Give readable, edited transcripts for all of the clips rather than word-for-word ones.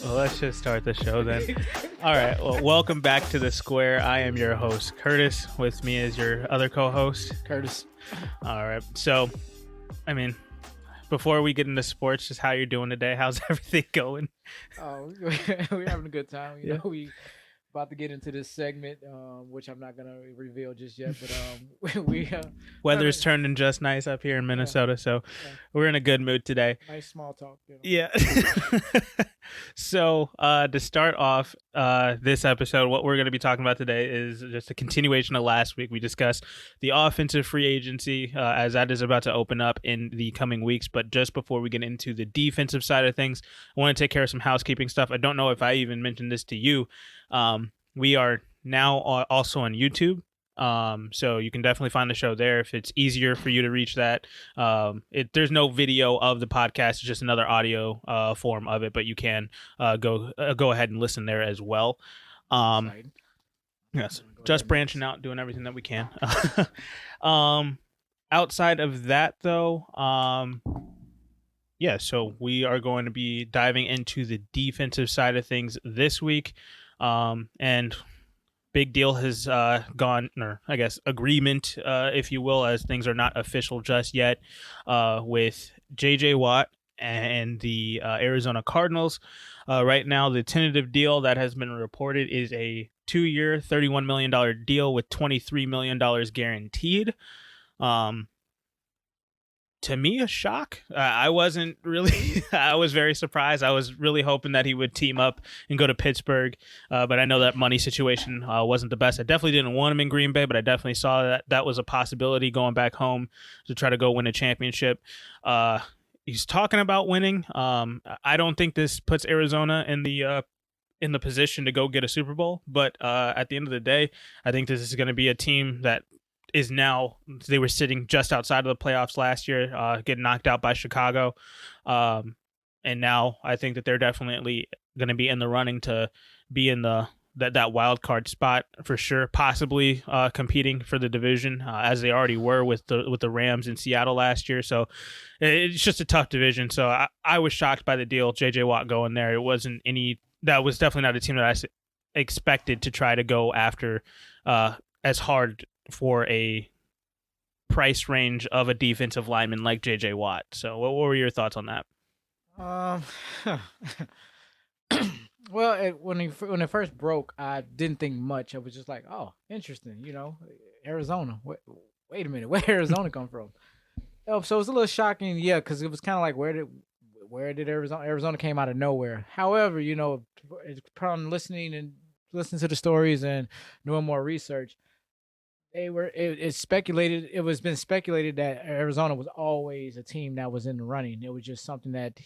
Well, let's just start the show then. All right. Well, welcome back to The Square. I am your host, Curtis. With me is your other co-host, Curtis. All right. So, I mean, before we get into sports, just how you're doing today? How's everything going? Oh, we're having a good time. You Yeah. know, we about to get into this segment, which I'm not gonna reveal just yet. But we Weather's turning just nice up here in Minnesota, so we're in a good mood today. nice small talk. You know? Yeah. So to start off this episode, what we're going to be talking about today is just a continuation of last week. We discussed the offensive free agency as that is about to open up in the coming weeks. But just before we get into the defensive side of things, I want to take care of some housekeeping stuff. I don't know if I even mentioned this to you. We are now also on YouTube. So you can definitely find the show there if it's easier for you to reach that. There's no video of the podcast, it's just another audio form of it, but you can go ahead and listen there as well. Yes, just branching out, doing everything that we can. Outside of that though, so we are going to be diving into the defensive side of things this week. And big deal has gone, or I guess agreement, if you will, as things are not official just yet, with J.J. Watt and the Arizona Cardinals. Right now, the tentative deal that has been reported is a 2-year, $31 million deal with $23 million guaranteed. To me, a shock. I wasn't really, I was very surprised. I was really hoping that he would team up and go to Pittsburgh. But I know that money situation wasn't the best. I definitely didn't want him in Green Bay, but I definitely saw that was a possibility going back home to try to go win a championship. He's talking about winning. I don't think this puts Arizona in the position to go get a Super Bowl. But at the end of the day, I think this is going to be a team that is now, they were sitting just outside of the playoffs last year, getting knocked out by Chicago. And now I think that they're definitely going to be in the running to be in that wild card spot for sure, possibly competing for the division as they already were with the Rams in Seattle last year. So it's just a tough division. So I was shocked by the deal. JJ Watt going there. That was definitely not a team that I expected to try to go after as hard for a price range of a defensive lineman like J.J. Watt. So what were your thoughts on that? Well, when it first broke, I didn't think much. I was just like, oh, interesting. You know, Arizona. Wait a minute, where Arizona come from? So it was a little shocking, yeah, because it was kind of like where did Arizona came out of nowhere. However, you know, upon listening to the stories and doing more research, it was been speculated that Arizona was always a team that was in the running. It was just something that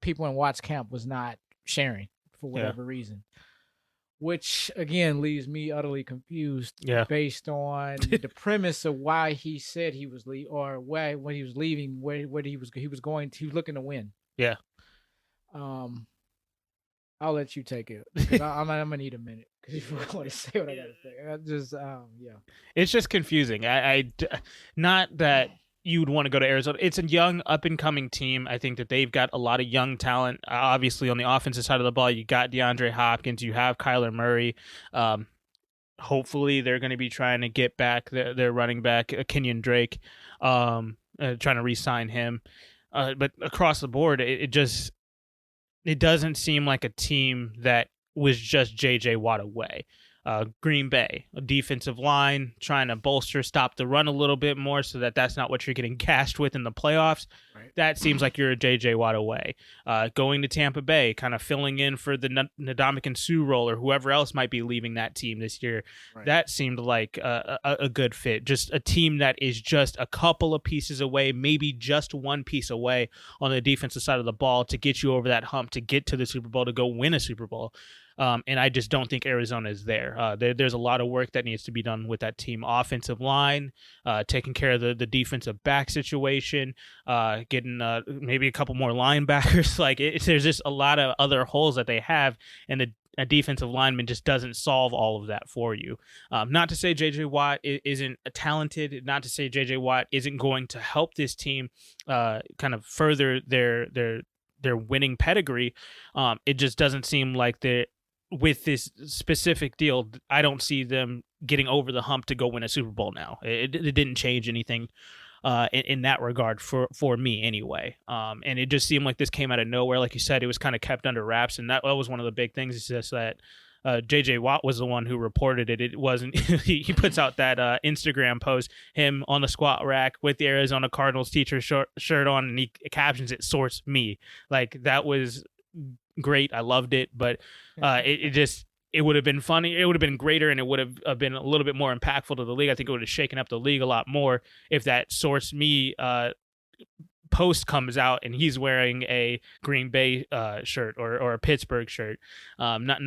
people in Watt's camp was not sharing for whatever reason, which again leaves me utterly confused based on the premise of why he said he was or why when he was leaving, where he was looking to win. Yeah. I'll let you take it because I'm gonna need a minute because you want to say what I gotta say. It's just confusing. I not that you would want to go to Arizona. It's a young, up and coming team. I think that they've got a lot of young talent. Obviously, on the offensive side of the ball, you got DeAndre Hopkins, you have Kyler Murray. Hopefully, they're going to be trying to get back their running back, Kenyon Drake, trying to re-sign him. But across the board, it doesn't seem like a team that was just J.J. Watt away. Green Bay, a defensive line, trying to stop the run a little bit more so that's not what you're getting gashed with in the playoffs. Right. That seems like you're a J.J. Watt away. Going to Tampa Bay, kind of filling in for the Ndamukong Suh role or whoever else might be leaving that team this year. Right. That seemed like a good fit. Just a team that is just a couple of pieces away, maybe just one piece away on the defensive side of the ball to get you over that hump, to get to the Super Bowl, to go win a Super Bowl. And I just don't think Arizona is there. There's a lot of work that needs to be done with that team. Offensive line, taking care of the defensive back situation, getting maybe a couple more linebackers. There's just a lot of other holes that they have, and a defensive lineman just doesn't solve all of that for you. Not to say J.J. Watt isn't talented, not to say J.J. Watt isn't going to help this team kind of further their their winning pedigree. It just doesn't seem like they with this specific deal. I don't see them getting over the hump to go win a Super Bowl now. It didn't change anything in that regard for me anyway. And it just seemed like this came out of nowhere. Like you said, it was kind of kept under wraps, and that was one of the big things. Is just that JJ Watt was the one who reported it. It wasn't. He puts out that Instagram post, him on the squat rack with the Arizona Cardinals teacher shirt on, and he captions it "Source me." Like that was great. I loved it, but it just. It would have been funny. It would have been greater, and it would have been a little bit more impactful to the league. I think it would have shaken up the league a lot more if that Source Me post comes out and he's wearing a Green Bay shirt or a Pittsburgh shirt, not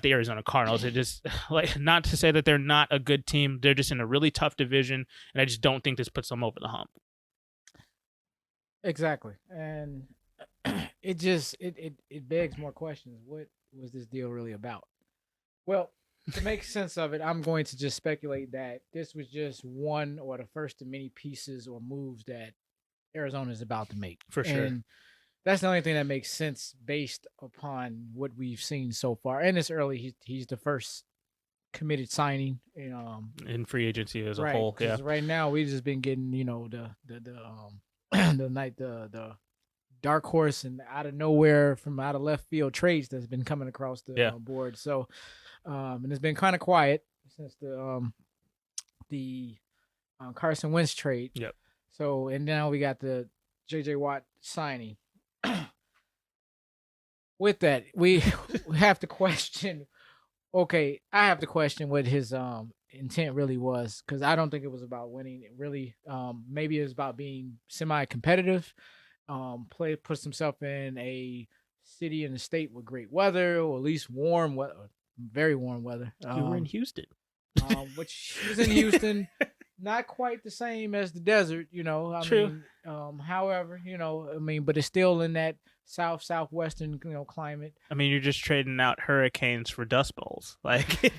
the Arizona Cardinals. It just like not to say that they're not a good team. They're just in a really tough division, and I just don't think this puts them over the hump. Exactly, and it just it begs more questions. What was this deal really about? Well, to make sense of it, I'm going to just speculate that this was just one or the first of many pieces or moves that Arizona is about to make. For sure. And that's the only thing that makes sense based upon what we've seen so far. And it's early. He's the first committed signing in free agency as a right, whole. Yeah. Right now we've just been getting, the the dark horse and out of nowhere from out of left field trades that's been coming across the board. So and it's been kind of quiet since the Carson Wentz trade. Yep. So and now we got the JJ Watt signing. With that, we have to question. Okay, I have to question what his intent really was, because I don't think it was about winning. It really, maybe it was about being semi-competitive. Puts himself in a city and a state with great weather, or at least warm weather. Very warm weather. You were in Houston. Which is in Houston, not quite the same as the desert, True. However, but it's still in that southwestern, climate. I mean, you're just trading out hurricanes for dust bowls, like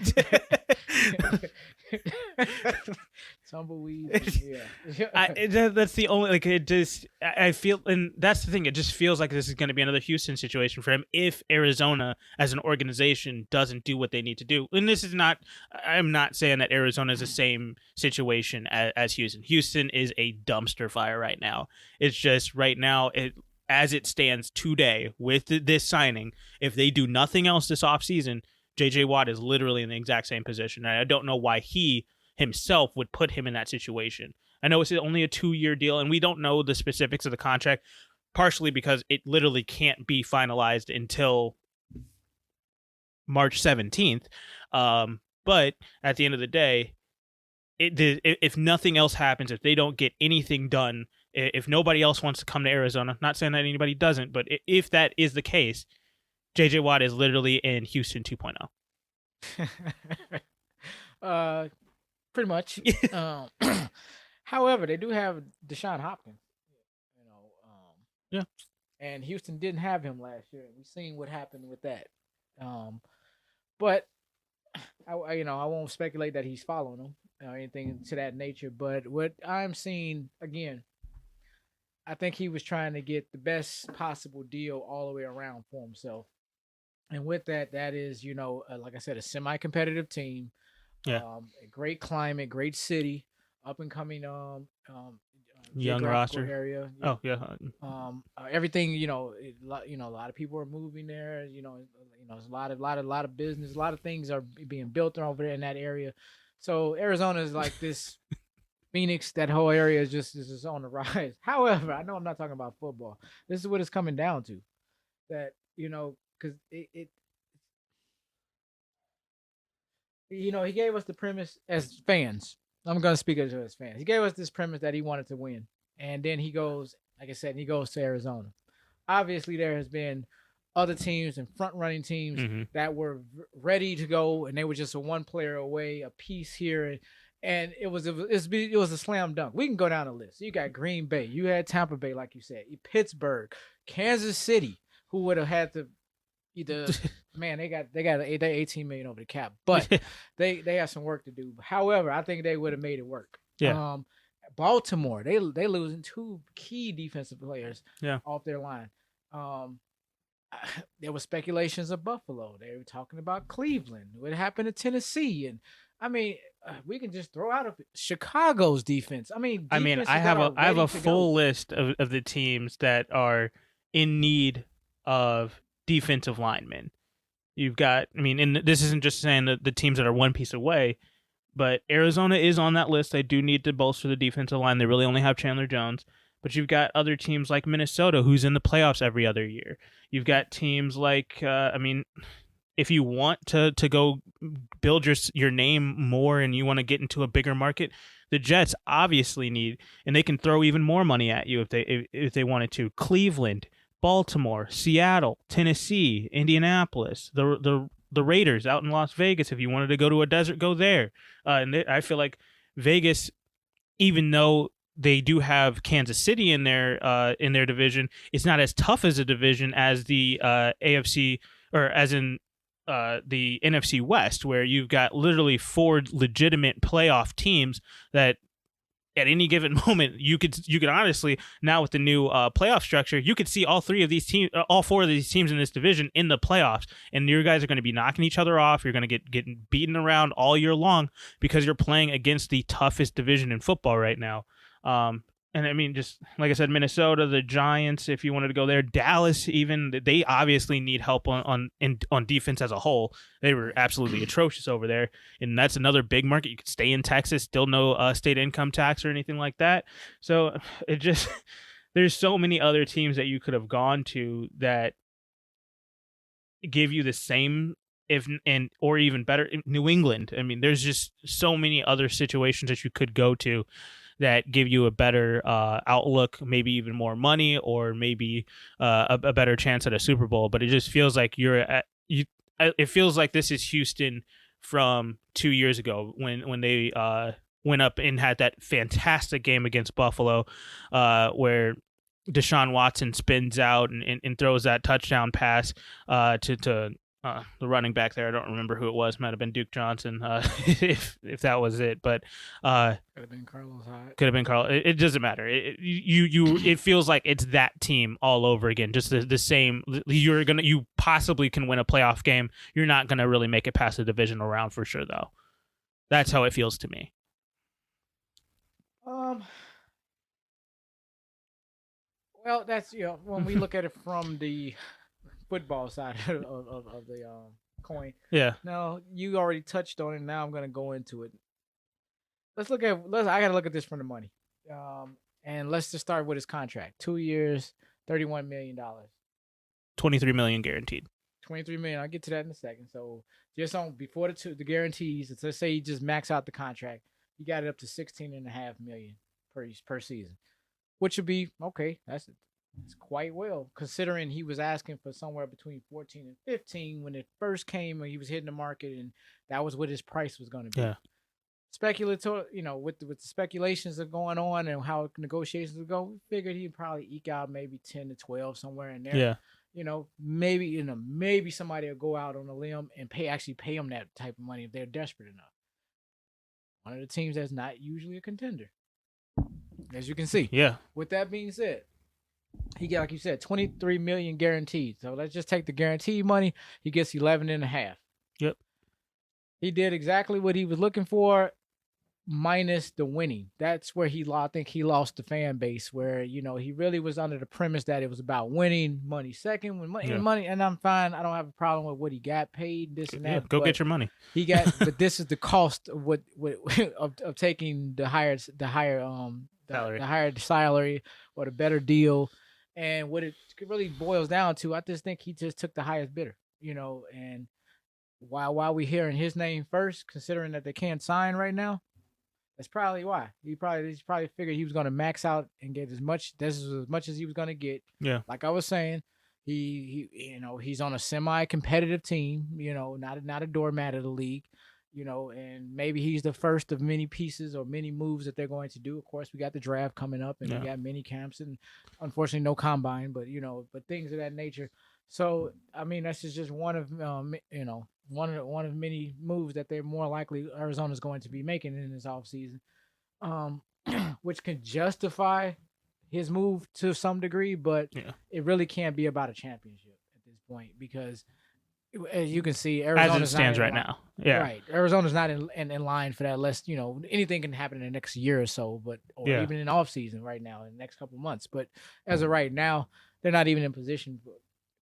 tumbleweed. That's the only it just I feel, and that's the thing. It just feels like this is going to be another Houston situation for him if Arizona, as an organization, doesn't do what they need to do. And this is not. I'm not saying that Arizona is the same situation as Houston. Houston is a dumpster fire right now. It's just right now as it stands today with this signing, if they do nothing else this offseason, JJ Watt is literally in the exact same position. And I don't know why he himself would put him in that situation. I know it's only a 2-year deal, and we don't know the specifics of the contract, partially because it literally can't be finalized until March 17th. But at the end of the day, if nothing else happens, if they don't get anything done, if nobody else wants to come to Arizona, not saying that anybody doesn't, but if that is the case, JJ Watt is literally in Houston 2.0. Pretty much. However, they do have Deshaun Hopkins. Yeah. And Houston didn't have him last year. We've seen what happened with that. But I won't speculate that he's following him or anything to that nature. But what I'm seeing, again, I think he was trying to get the best possible deal all the way around for himself. And with that is, like I said, a semi-competitive team. Yeah. A great climate, great city, up and coming young roster area. Oh yeah. Everything, a lot of people are moving there. There's a lot of business, a lot of things are being built over there in that area. So Arizona is like this Phoenix. That whole area is just on the rise. However, I know I'm not talking about football. This is what it's coming down to. That because he gave us the premise as fans. I'm going to speak as fans. He gave us this premise that he wanted to win. And then he goes, like I said, he goes to Arizona. Obviously, there has been other teams and front-running teams that were ready to go, and they were just a one player away, a piece here. And it was a slam dunk. We can go down the list. You got Green Bay. You had Tampa Bay, like you said. Pittsburgh. Kansas City, who would have had to either man, they got 18 million over the cap, but they have some work to do. However, I think they would have made it work. Yeah. Baltimore, they losing 2 key defensive players off their line. Um, there was speculations of Buffalo. They were talking about Cleveland. What happened to Tennessee? And I mean, we can just throw out Chicago's defense. I mean, I mean, defenses that are I have ready a to go. full list of the teams that are in need of defensive linemen. You've got, I mean, and this isn't just saying that the teams that are one piece away, but Arizona is on that list. They do need to bolster the defensive line. They really only have Chandler Jones. But you've got other teams like Minnesota, who's in the playoffs every other year. You've got teams like, I mean, if you want to go build your name more and you want to get into a bigger market, the Jets obviously need, and they can throw even more money at you if they wanted to. Cleveland, Baltimore, Seattle, Tennessee, Indianapolis, the Raiders out in Las Vegas. If you wanted to go to a desert, go there. I feel like Vegas, even though they do have Kansas City in their division, it's not as tough as a division as the AFC, or as in the NFC West, where you've got literally four legitimate playoff teams that at any given moment you could honestly, now with the new playoff structure, you could see all four of these teams in this division in the playoffs, and your guys are going to be knocking each other off. You're going to get beaten around all year long because you're playing against the toughest division in football right now. And I mean, just like I said, Minnesota, the Giants, if you wanted to go there, Dallas, even, they obviously need help on defense as a whole. They were absolutely atrocious over there, and that's another big market. You could stay in Texas, still no state income tax or anything like that. So it just there's so many other teams that you could have gone to that give you the same, or even better. New England. I mean, there's just so many other situations that you could go to that give you a better outlook, maybe even more money, or maybe a better chance at a Super Bowl. But it just feels like it feels like this is Houston from 2 years ago when they went up and had that fantastic game against Buffalo, where Deshaun Watson spins out and throws that touchdown pass to the running back there. I don't remember who it was. Might have been Duke Johnson, if that was it. But could have been Carlos Hyde. Could have been Carl. It doesn't matter. It feels like it's that team all over again. Just the same. You possibly can win a playoff game. You're not gonna really make it past the divisional round for sure, though. That's how it feels to me. Well, that's when we look at it from the football side of the coin. Yeah. Now you already touched on it. Now I'm gonna go into it. I gotta look at this from the money. And let's just start with his contract. 2 years, $31 million. 23 million guaranteed. 23 million. I'll get to that in a second. So just on before the guarantees, let's say you just max out the contract, you got it up to 16.5 million per season, which would be okay. That's quite well, considering he was asking for somewhere between 14 and 15 when it first came, when he was hitting the market, and that was what his price was going to be. Yeah. Speculative, with the speculations that are going on and how negotiations would go, we figured he'd probably eke out maybe 10 to 12 somewhere in there. Yeah. Maybe somebody will go out on a limb and pay him that type of money if they're desperate enough. One of the teams that's not usually a contender, as you can see. Yeah. With that being said, he got, like you said, 23 million guaranteed. So let's just take the guaranteed money. He gets 11.5. Yep. He did exactly what he was looking for, minus the winning. That's where I think he lost the fan base, where he really was under the premise that it was about winning, money second, money, and I'm fine. I don't have a problem with what he got paid, this and that. Yeah, go get your money. But this is the cost of what of taking the higher salary or the better deal. And what it really boils down to, I just think he just took the highest bidder, and while we hearing his name first, considering that they can't sign right now, that's probably why. He probably figured he was going to max out and get as much as he was going to get. Yeah. Like I was saying, he's on a semi-competitive team, not a doormat of the league, and maybe he's the first of many pieces or many moves that they're going to do. Of course, we got the draft coming up, and we got mini camps, and unfortunately no combine, but things of that nature. So I mean, that's just one of one of many moves that they're more likely Arizona's going to be making in this offseason, which can justify his move to some degree, but Yeah. it really can't be about a championship at this point because, as you can see, As it Arizona's not stands in right line. now. Yeah. Right, Arizona's not in line for that. Unless anything can happen in the next year or so, but or Yeah. even in off season right now in the next couple months. But as of right now, they're not even in position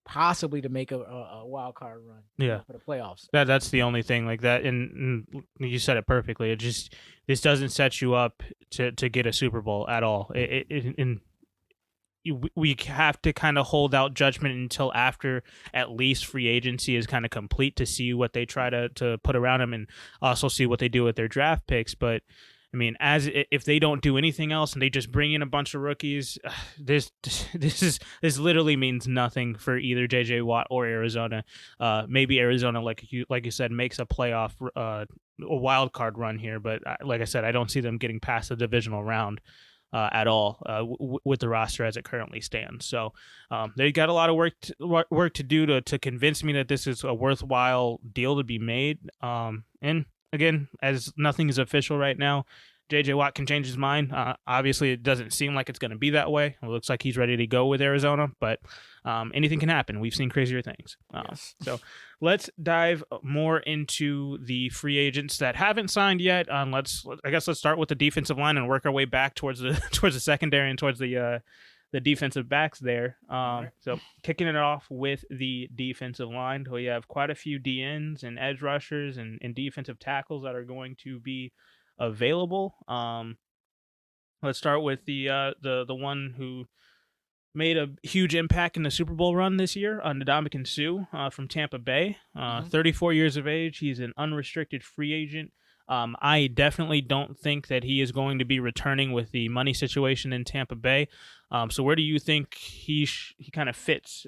possibly to make a wild card run. Yeah. For the playoffs. That's the only thing like that, and you said it perfectly. It just this doesn't set you up to get a Super Bowl at all. And we have to kind of hold out judgment until after at least free agency is kind of complete to see what they try to put around them and also see what they do with their draft picks. But I mean, if they don't do anything else and they just bring in a bunch of rookies, this literally means nothing for either JJ Watt or Arizona. Maybe Arizona, like you said, makes a playoff a wild card run here, but like I said, I don't see them getting past the divisional round. At all with the roster as it currently stands. So they got a lot of work to do to convince me that this is a worthwhile deal to be made. And again, as nothing is official right now, JJ Watt can change his mind. Obviously, it doesn't seem like it's going to be that way. It looks like he's ready to go with Arizona, but anything can happen. We've seen crazier things. Yes. So let's dive more into the free agents that haven't signed yet. Let's start with the defensive line and work our way back towards the secondary and towards the defensive backs there. So kicking it off with the defensive line, we have quite a few DNs and edge rushers and defensive tackles that are going to be available. Let's start with the one who made a huge impact in the Super Bowl run this year, Ndamukong Suh from Tampa Bay. 34 years of age. He's an unrestricted free agent. I definitely don't think that he is going to be returning with the money situation in Tampa Bay. So where do you think he kind of fits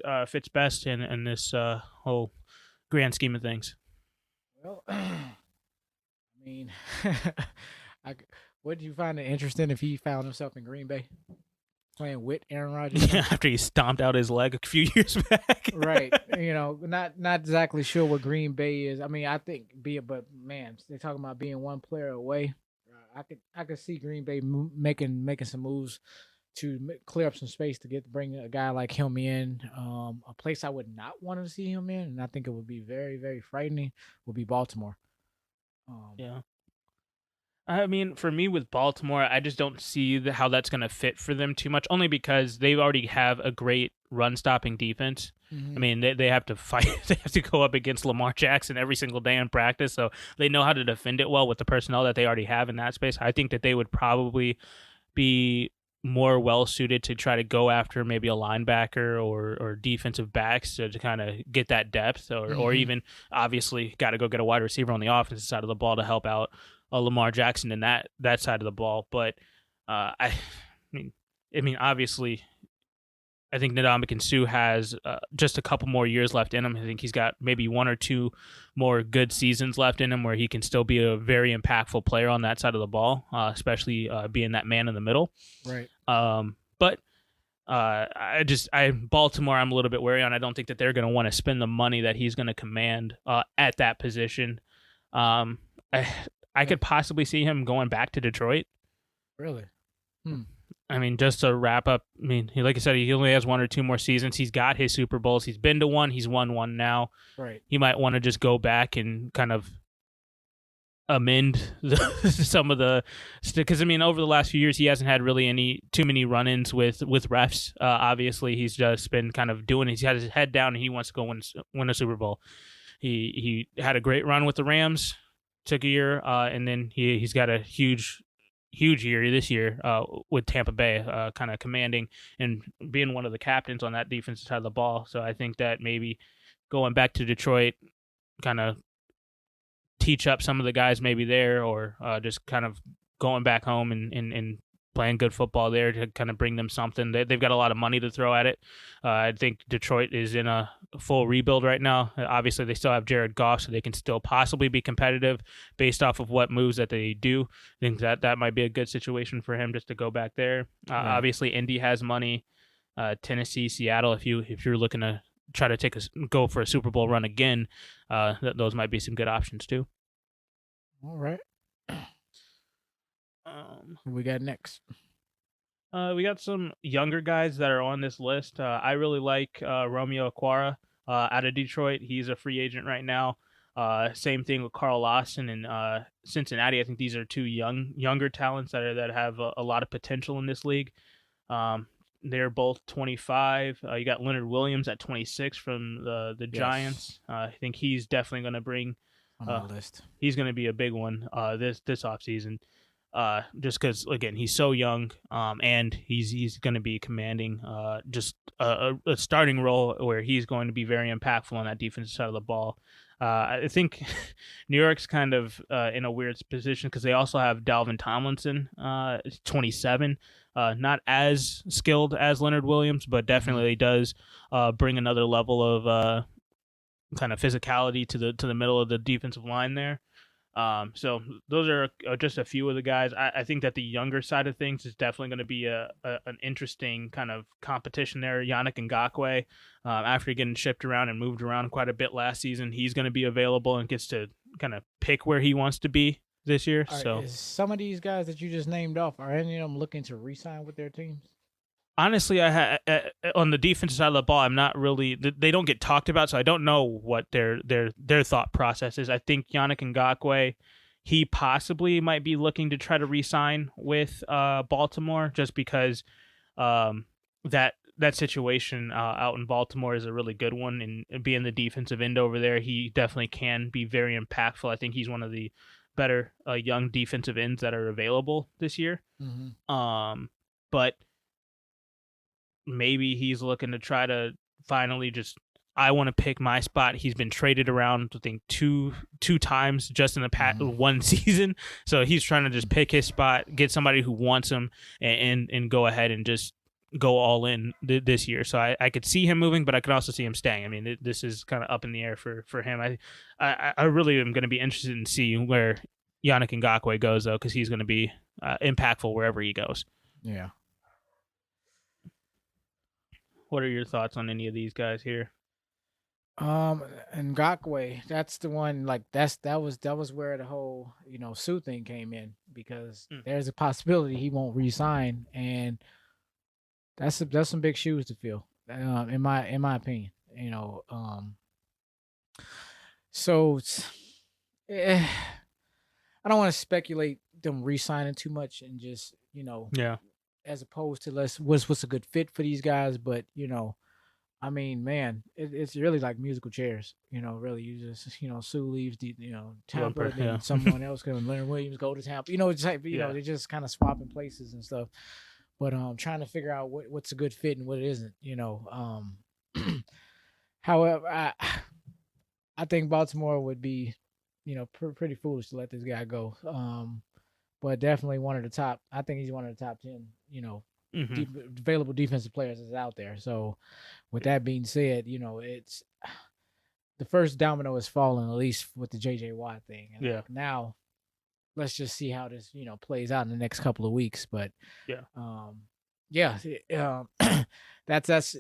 best in this whole grand scheme of things? Well, I mean, would you find it interesting if he found himself in Green Bay playing with Aaron Rodgers? Yeah, after he stomped out his leg a few years back. Right. Not exactly sure what Green Bay is. I mean, I think but man, they're talking about being one player away. I could see Green Bay making some moves to clear up some space to bring a guy like him in. A place I would not want to see him in, and I think it would be very, very frightening, would be Baltimore. Yeah. I mean, for me with Baltimore, I just don't see how that's going to fit for them too much, only because they already have a great run-stopping defense. I mean, they have to fight. They have to go up against Lamar Jackson every single day in practice, so they know how to defend it well with the personnel that they already have in that space. I think that they would probably be more well-suited to try to go after maybe a linebacker or defensive backs to kind of get that depth, or even, obviously, got to go get a wide receiver on the offensive side of the ball to help out Lamar Jackson in that side of the ball. But I mean, obviously, I think Ndamukong Suh has just a couple more years left in him. I think he's got maybe one or two more good seasons left in him where he can still be a very impactful player on that side of the ball, especially being that man in the middle. Right. But Baltimore, I'm a little bit wary on. I don't think that they're going to want to spend the money that he's going to command at that position. I could possibly see him going back to Detroit. Really? I mean, just to wrap up, I mean, like I said, he only has one or two more seasons. He's got his Super Bowls. He's been to one. He's won one now. Right. He might want to just go back and kind of amend some of the, because I mean, over the last few years, he hasn't had really too many run-ins with refs. Obviously, he's just been kind of doing. He's had his head down, and he wants to go win a Super Bowl. He had a great run with the Rams. Took a year, and then he's got a huge year this year with Tampa Bay, kind of commanding and being one of the captains on that defensive side of the ball. So I think that maybe going back to Detroit, kind of teach up some of the guys maybe there, or just kind of going back home and playing good football there to kind of bring them something. They've got a lot of money to throw at it. I think Detroit is in a full rebuild right now. Obviously, they still have Jared Goff, so they can still possibly be competitive based off of what moves that they do. I think that might be a good situation for him just to go back there. Right. Obviously, Indy has money. Tennessee, Seattle, if you're looking to try to go for a Super Bowl run again, those might be some good options too. All right. What we got next? We got some younger guys that are on this list. I really like Romeo Aquara out of Detroit. He's a free agent right now. Same thing with Carl Lawson and Cincinnati. I think these are two younger talents that have a lot of potential in this league. Um, they're both 25. You got Leonard Williams at 26 from the Yes, Giants. I think he's definitely going to bring. on my Uh, list. he's going to be a big one this offseason. Just because again he's so young, and he's going to be commanding just a starting role where he's going to be very impactful on that defensive side of the ball. I think New York's kind of in a weird position because they also have Dalvin Tomlinson, 27, not as skilled as Leonard Williams, but Hmm. definitely does bring another level of kind of physicality to the middle of the defensive line there. So those are just a few of the guys. I think that the younger side of things is definitely going to be an interesting kind of competition there. Yannick Ngakwe, after getting shipped around and moved around quite a bit last season, he's going to be available and gets to kind of pick where he wants to be this year. All right, So is some of these guys that you just named off, are any of them looking to re-sign with their teams? honestly, on the defensive side of the ball, I'm not really. They don't get talked about, so I don't know what their thought process is. I think Yannick Ngakwe, he possibly might be looking to try to re-sign with Baltimore, just because that situation out in Baltimore is a really good one, and being the defensive end over there, he definitely can be very impactful. I think he's one of the better young defensive ends that are available this year. Mm-hmm. But maybe he's looking to try to finally just, I want to pick my spot. He's been traded around, I think two times just in the past Mm-hmm. one season, so he's trying to just pick his spot, get somebody who wants him, and go ahead and just go all in this year. So I could see him moving, but I could also see him staying. I mean, this is kind of up in the air for him. I really am going to be interested in seeing where Yannick Ngakwe goes though, because he's going to be impactful wherever he goes. Yeah. What are your thoughts on any of these guys here? And Ngakwe, that's the one. Like that was where the whole Sue thing came in because Mm. there's a possibility he won't resign, and that's some big shoes to fill. In my opinion, so eh, I don't want to speculate them re-signing too much and just Yeah. as opposed to let's what's a good fit for these guys, but I mean, man, it's really like musical chairs. Really, you just Sue leaves the Tampa, Lumper, then yeah. someone else comes. Leonard Williams go to Tampa. It's like Yeah. they're just kind of swapping places and stuff. But trying to figure out what's a good fit and what it isn't. However, I think Baltimore would be pretty foolish to let this guy go. But definitely one of the top. I think he's one of the top 10. Hmm. Available defensive players that's out there. So with that being said, it's the first domino has fallen, at least with the JJ Watt thing. And Yeah. like now, let's just see how this plays out in the next couple of weeks. But Yeah. um, yeah, that's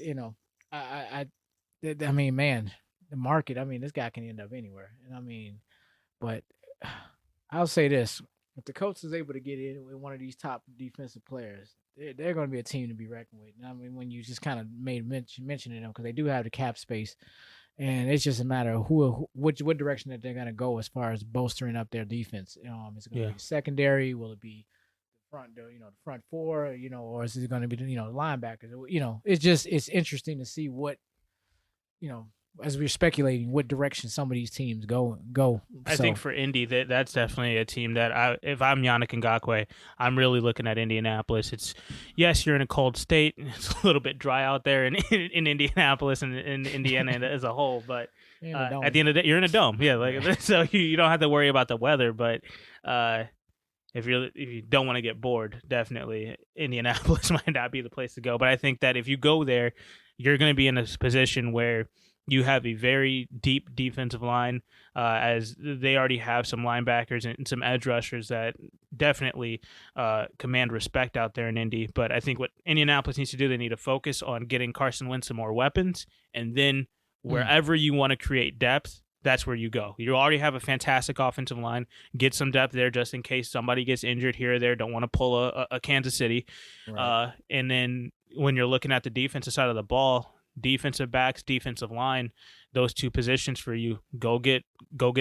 I mean, man, the market. I mean, this guy can end up anywhere, and I mean, but I'll say this: if the coach is able to get in with one of these top defensive players, they're going to be a team to be reckoned with. And I mean, when you just kind of made mentioning them because they do have the cap space, and it's just a matter of what direction that they're going to go as far as bolstering up their defense. Is it going to Yeah. be secondary? Will it be the front four? Or is it going to be linebackers? It's interesting to see what you know as we're speculating what direction some of these teams go. I think So for Indy, that's definitely a team that if I'm Yannick Ngakwe, I'm really looking at Indianapolis. It's, yes, you're in a cold state. It's a little bit dry out there in Indianapolis and in Indiana as a whole. But in the at the dome. end of the day, you're in a dome. Yeah, like Yeah. so you don't have to worry about the weather. But uh, if you don't want to get bored, definitely Indianapolis might not be the place to go. But I think that if you go there, you're going to be in a position where you have a very deep defensive line, as they already have some linebackers and some edge rushers that definitely command respect out there in Indy. But I think what Indianapolis needs to do, they need to focus on getting Carson Wentz some more weapons, and then Mm. wherever you want to create depth, that's where you go. You already have a fantastic offensive line. Get some depth there just in case somebody gets injured here or there. Don't want to pull a Kansas City. Right. And then when you're looking at the defensive side of the ball, defensive backs, defensive line, those two positions for you, go get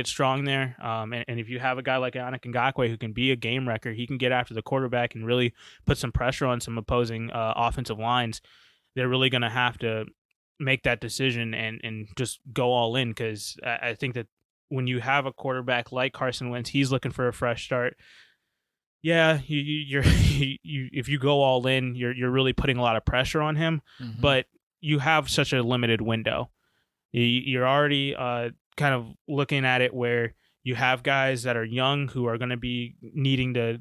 strong there. And if you have a guy like Yannick Ngakoue who can be a game wrecker, he can get after the quarterback and really put some pressure on some opposing offensive lines. They're really going to have to make that decision and just go all in, because I think that when you have a quarterback like Carson Wentz, he's looking for a fresh start. Yeah, you're if you go all in, you're really putting a lot of pressure on him, but you have such a limited window. You're already kind of looking at it where you have guys that are young who are going to be needing to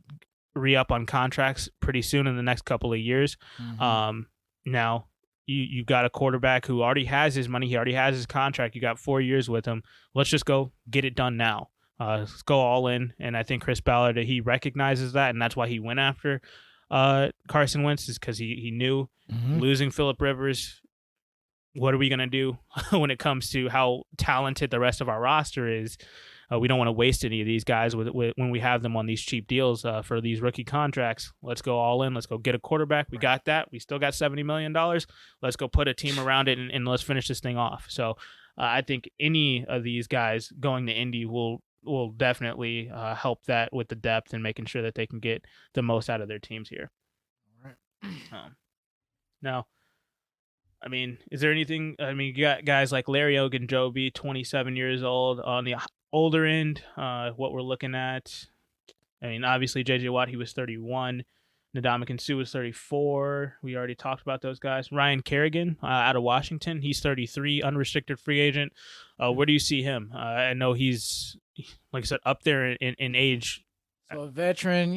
re-up on contracts pretty soon in the next couple of years. Now, you've got a quarterback who already has his money. He already has his contract. You got 4 years with him. Let's just go get it done now. Let's go all in. And I think Chris Ballard, he recognizes that, and that's why he went after Carson Wentz, is because he knew losing Phillip Rivers, what are we going to do when it comes to how talented the rest of our roster is? We don't want to waste any of these guys when we have them on these cheap deals for these rookie contracts. Let's go all in. Let's go get a quarterback. We got that. We still got $70 million. Let's go put a team around it and let's finish this thing off. So I think any of these guys going to Indy will definitely help that with the depth and making sure that they can get the most out of their teams here. All right. Now, I mean, is there anything? I mean, you got guys like Larry Ogunjobi, 27 years old. On the older end, what we're looking at, I mean, obviously J.J. Watt, he was 31. Ndamukong Suh was 34. We already talked about those guys. Ryan Kerrigan out of Washington, he's 33, unrestricted free agent. Where do you see him? I know he's, like I said, up there in age. So a veteran,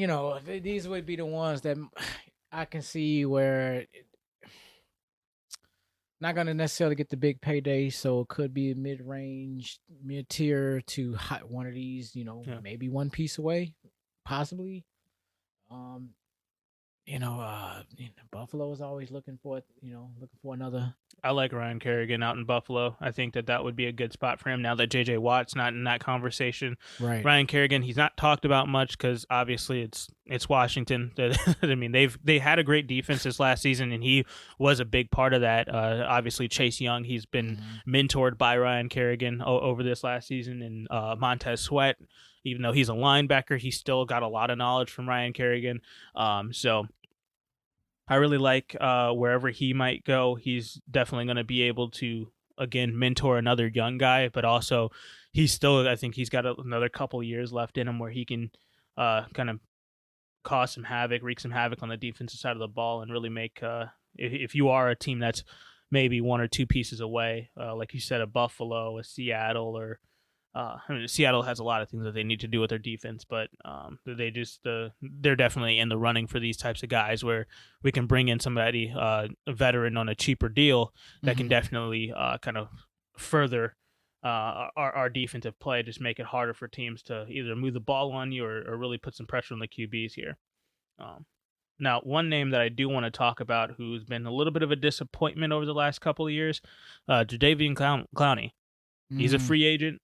these would be the ones that I can see where not going to necessarily get the big payday, so it could be a mid-range, mid-tier to one of these, maybe one piece away, possibly. Buffalo is always looking for another. I like Ryan Kerrigan out in Buffalo. I think that would be a good spot for him now that J.J. Watt's not in that conversation. Right. Ryan Kerrigan, he's not talked about much because obviously it's Washington. I mean, they had a great defense this last season, and he was a big part of that. Obviously, Chase Young, he's been mentored by Ryan Kerrigan over this last season, and Montez Sweat, even though he's a linebacker, he still got a lot of knowledge from Ryan Kerrigan. So I really like wherever he might go. He's definitely going to be able to, again, mentor another young guy, but also I think he's got another couple years left in him where he can kind of cause some havoc, wreak some havoc on the defensive side of the ball, and really make, if you are a team that's maybe one or two pieces away, like you said, a Buffalo, a Seattle, or Seattle has a lot of things that they need to do with their defense, but they're definitely in the running for these types of guys where we can bring in somebody, a veteran on a cheaper deal that can definitely kind of further our defensive play, just make it harder for teams to either move the ball on you or really put some pressure on the QBs here. Now, one name that I do want to talk about who's been a little bit of a disappointment over the last couple of years, Jadeveon Clowney. He's a free agent,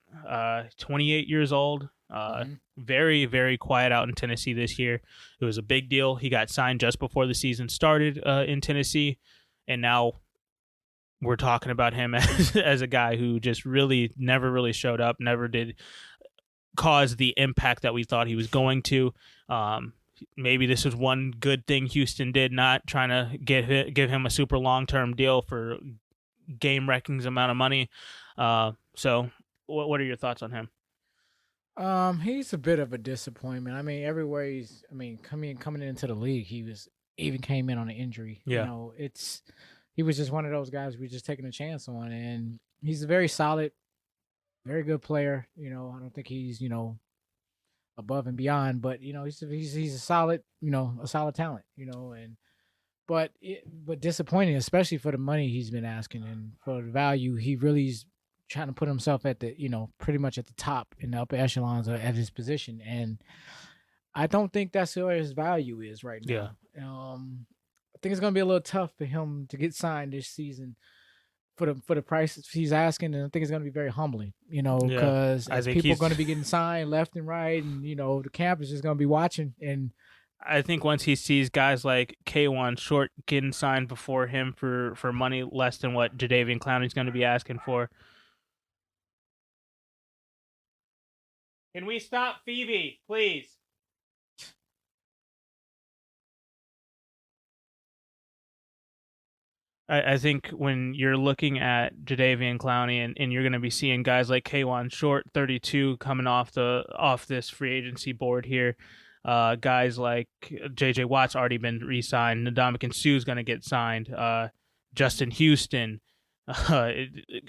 28 years old, very, very quiet out in Tennessee this year. It was a big deal. He got signed just before the season started in Tennessee, and now we're talking about him as a guy who just really never really showed up, never did cause the impact that we thought he was going to. Maybe this was one good thing Houston did, not trying to give him a super long-term deal for game-wrecking amount of money. So what are your thoughts on him? He's a bit of a disappointment. I mean, everywhere coming into the league, he came in on an injury. Yeah. He was just one of those guys we just taking a chance on, and he's a very solid, very good player. I don't think he's, above and beyond, but he's a solid, a solid talent, but disappointing, especially for the money he's been asking and for the value. He really is trying to put himself at the, pretty much at the top in the upper echelons at his position. And I don't think that's where his value is right now. I think it's going to be a little tough for him to get signed this season for the price he's asking, and I think it's going to be very humbling, you know, Yeah, because I as think people are he's. going to be getting signed left and right, and you know the camp is just going to be watching, and I think once he sees guys like K1 Short getting signed before him for money less than what Jadeveon Clowney's going to be asking for. Can we stop Phoebe, please? I think when you're looking at Jadeveon Clowney and you're going to be seeing guys like K1 Short, 32, coming off this free agency board here, guys like J.J. Watt's already been re-signed, Ndamukong Suh's going to get signed, Justin Houston, uh,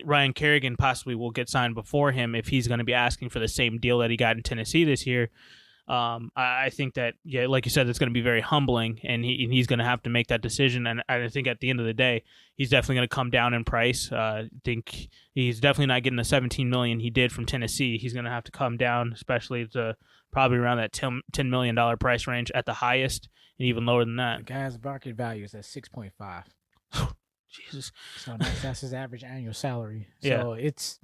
Ryan Kerrigan possibly will get signed before him if he's going to be asking for the same deal that he got in Tennessee this year. I think that, yeah, like you said, it's going to be very humbling, and he's going to have to make that decision. And I think at the end of the day, he's definitely going to come down in price. I think he's definitely not getting the $17 million he did from Tennessee. He's going to have to come down, especially to probably around that $10 million price range at the highest, and even lower than that. the guy's market value is at 6.5. Jesus. So that's his average annual salary. Yeah. So it's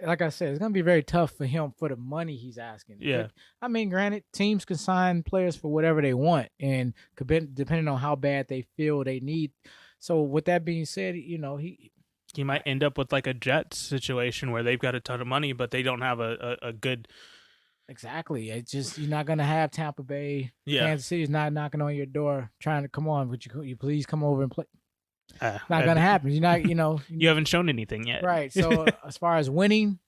like I said, it's gonna be very tough for him for the money he's asking. Yeah. But, I mean, granted, teams can sign players for whatever they want, and depending on how bad they feel they need. So with that being said, you know he might end up with like a Jets situation where they've got a ton of money, but they don't have a good. Exactly. It's just you're not gonna have Tampa Bay, Yeah. Kansas City's not knocking on your door trying to come on. Would you please come over and play? Not I- gonna happen. You're not. You know. You haven't shown anything yet. Right. So as far as winning,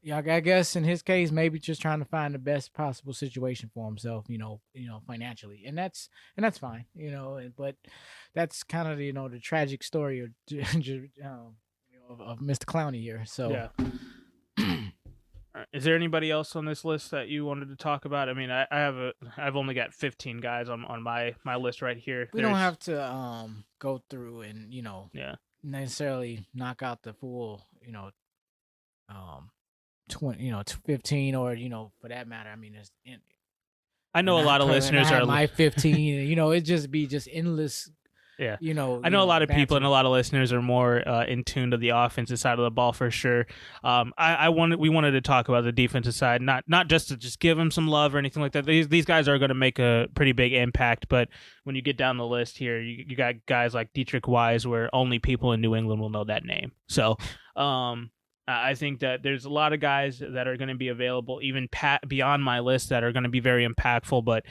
yeah, I guess in his case, maybe just trying to find the best possible situation for himself. Financially, and that's fine. But that's kind of the tragic story of of Mr. Clowney here. So Yeah. Is there anybody else on this list that you wanted to talk about? I mean, I've only got 15 guys on my list right here. we don't have to go through and Yeah. necessarily knock out the full 20 15 or for that matter. I mean, I know a lot of listeners are my 15. It'd just be just endless. Yeah. I know a lot of people and a banter. lot of listeners are more in tune to the offensive side of the ball for sure. We wanted to talk about the defensive side, not just to just give them some love or anything like that. These guys are going to make a pretty big impact, but when you get down the list here, you got guys like Dietrich Wise, where only people in New England will know that name. So, I think that there's a lot of guys that are going to be available, even beyond my list, that are going to be very impactful, but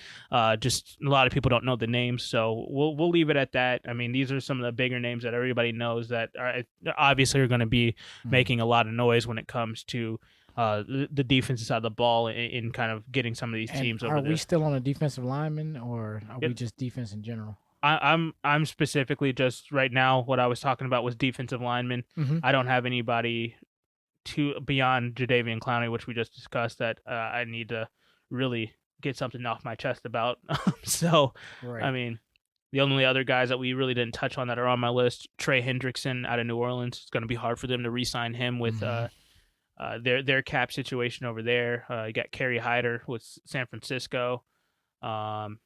just a lot of people don't know the names, so we'll leave it at that. I mean, these are some of the bigger names that everybody knows that obviously are going to be making a lot of noise when it comes to the defensive side of the ball in kind of getting some of these teams over there. Are we still on a defensive lineman, or are we just defense in general? I'm specifically just right now. What I was talking about was defensive linemen. Mm-hmm. I don't have anybody beyond Jadeveon Clowney, which we just discussed, that I need to really get something off my chest about. So, Right. I mean, the only other guys that we really didn't touch on that are on my list, Trey Hendrickson out of New Orleans. It's going to be hard for them to re-sign him with their cap situation over there. You got Kerry Hyder with San Francisco, and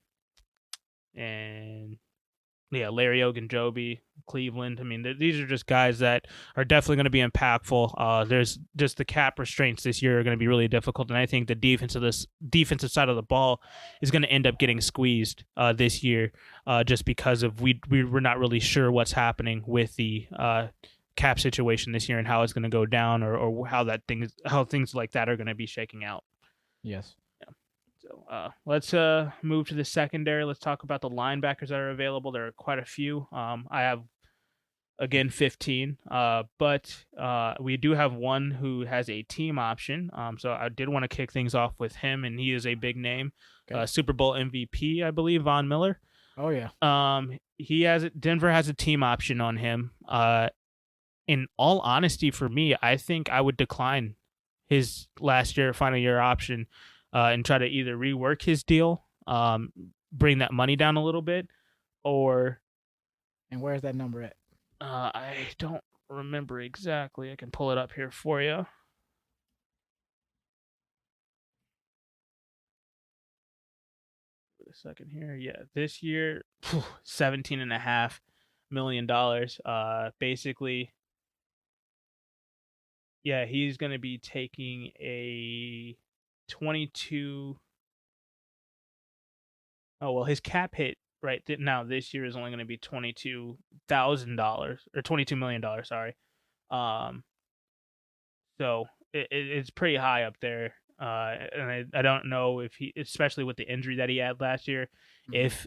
Larry Ogunjobi, Cleveland. I mean, these are just guys that are definitely going to be impactful. There's just the cap restraints this year are going to be really difficult, and I think the defensive side of the ball is going to end up getting squeezed this year, just because of we're not really sure what's happening with the cap situation this year and how it's going to go down, or how things like that are going to be shaking out. Yes. So let's move to the secondary. Let's talk about the linebackers that are available. There are quite a few. I have, again, 15, but we do have one who has a team option. So I did want to kick things off with him, and he is a big name, Super Bowl MVP, I believe, Von Miller. Oh yeah. Denver has a team option on him. In all honesty, for me, I think I would decline his final year option. And try to either rework his deal, bring that money down a little bit, or... And where's that number at? I don't remember exactly. I can pull it up here for you. Wait a second here. Yeah, this year, 17 and a half. million. Basically, yeah, he's going to be taking a 22. Oh, well, his cap hit now this year is only going to be $22,000 or $22 million. Sorry. Um, so it's pretty high up there. And I don't know if he, especially with the injury that he had last year, if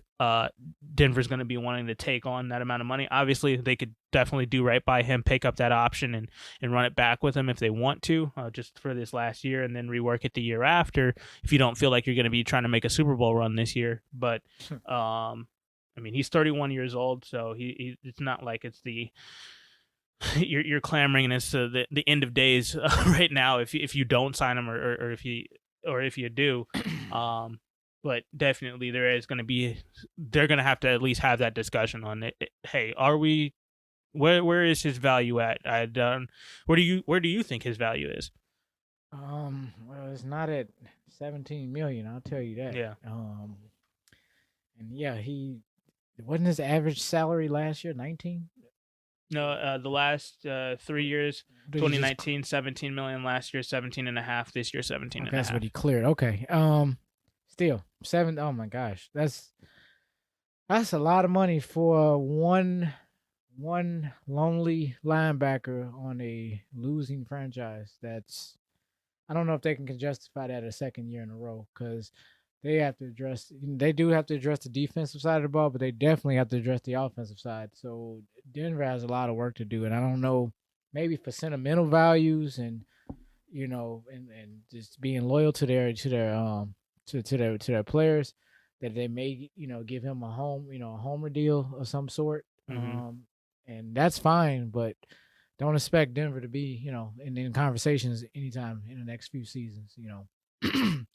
Denver's going to be wanting to take on that amount of money. Obviously, they could definitely do right by him, pick up that option, and run it back with him if they want to, just for this last year, and then rework it the year after if you don't feel like you're going to be trying to make a Super Bowl run this year. But I mean, he's 31 years old, so it's not like it's the you're clamoring as to the end of days right now if you don't sign him or if you do. But definitely they're going to have to at least have that discussion on it. Hey, are we where is his value at? Where do you think his value is? Well, it's not at 17 million, I'll tell you that. Yeah. And yeah, he wasn't his average salary last year 19. No, the last 3 years, 2019, 17 million. Last year, 17 and a half. This year, 17 and a half. That's what he cleared. Okay. Still 7. Oh my gosh, that's a lot of money for one lonely linebacker on a losing franchise. That's I don't know if they can justify that a second year in a row because they do have to address the defensive side of the ball, but they definitely have to address the offensive side. So Denver has a lot of work to do, and I don't know, maybe for sentimental values and and just being loyal to their players, that they may give him a homer deal of some sort, and that's fine, but don't expect Denver to be in conversations anytime in the next few seasons.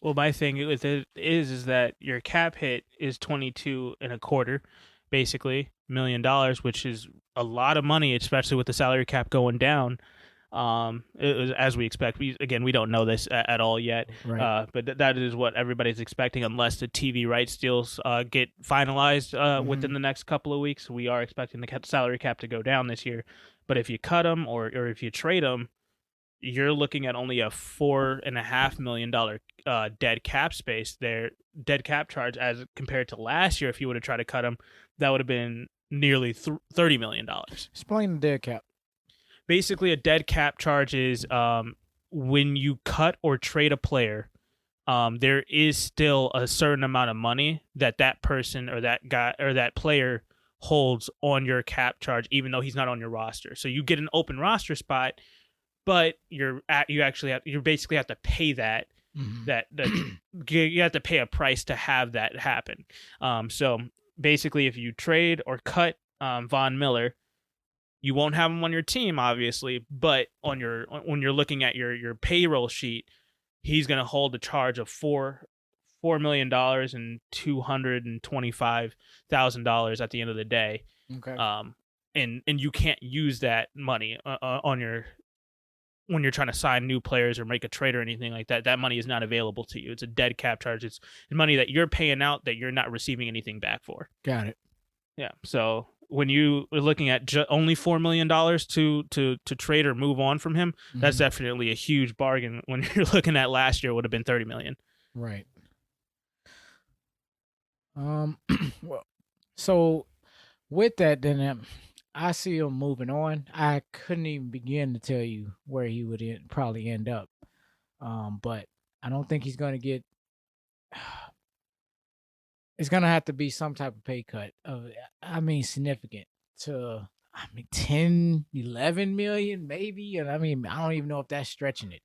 Well, my thing with it is that your cap hit is 22.25, basically $1 million, which is a lot of money, especially with the salary cap going down. It was, as we expect. We don't know this at all yet, right. but that is what everybody's expecting, unless the TV rights deals get finalized within the next couple of weeks. We are expecting the salary cap to go down this year, but if you cut them or if you trade them, you're looking at only a $4.5 million dead cap space there, dead cap charge, as compared to last year. If you would have tried to cut him, that would have been nearly $30 million. Explain the dead cap. Basically, a dead cap charge is when you cut or trade a player, there is still a certain amount of money that person or that guy or that player holds on your cap charge, even though he's not on your roster. So you get an open roster spot, but you basically have to pay that. You have to pay a price to have that happen. So basically, if you trade or cut Von Miller, you won't have him on your team, obviously, but when you're looking at your payroll sheet, he's going to hold a charge of $4 million and $225,000 at the end of the day. Okay. And you can't use that money when you're trying to sign new players or make a trade or anything like that. That money is not available to you. It's a dead cap charge. It's money that you're paying out that you're not receiving anything back for. Got it. Yeah. So when you are looking at only $4 million to trade or move on from him, that's definitely a huge bargain. When you're looking at last year, it would have been $30 million. Right. Well, so with that, then I see him moving on. I couldn't even begin to tell you where he would probably end up. But I don't think he's going to get. It's going to have to be some type of pay cut significant to 10, 11 million maybe. And I don't even know if that's stretching it.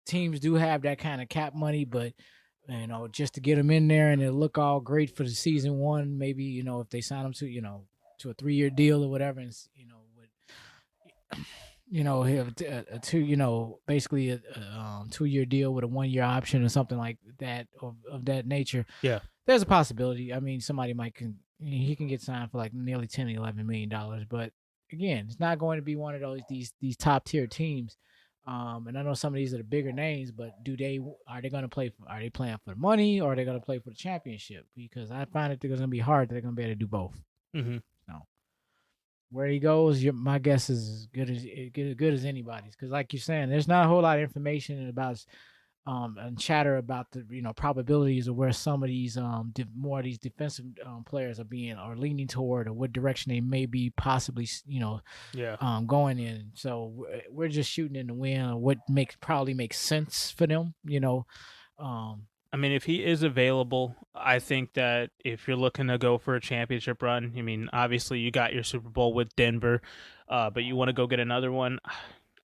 Teams do have that kind of cap money, but just to get them in there and it look all great for the season one, maybe if they sign them to a 3-year deal or whatever, and have a two, basically a 2-year deal with a 1-year option or something like that of that nature. Yeah, there's a possibility. Somebody he can get signed for like nearly $10-11 million, but again, it's not going to be one of these top tier teams. And I know some of these are the bigger names, but are they going to play? Are they playing for the money, or are they going to play for the championship? Because I find it going to be hard that they're going to be able to do both. Mm-hmm. So where he goes, my guess is as good as anybody's. Because like you're saying, there's not a whole lot of information about and chatter about the probabilities of where some of these more of these defensive players are being or leaning toward, or what direction they may be possibly Yeah. going in. So we're just shooting in the wind. What probably makes sense for them, Um, I mean, if he is available, I think that if you're looking to go for a championship run, I mean, obviously you got your Super Bowl with Denver, but you want to go get another one.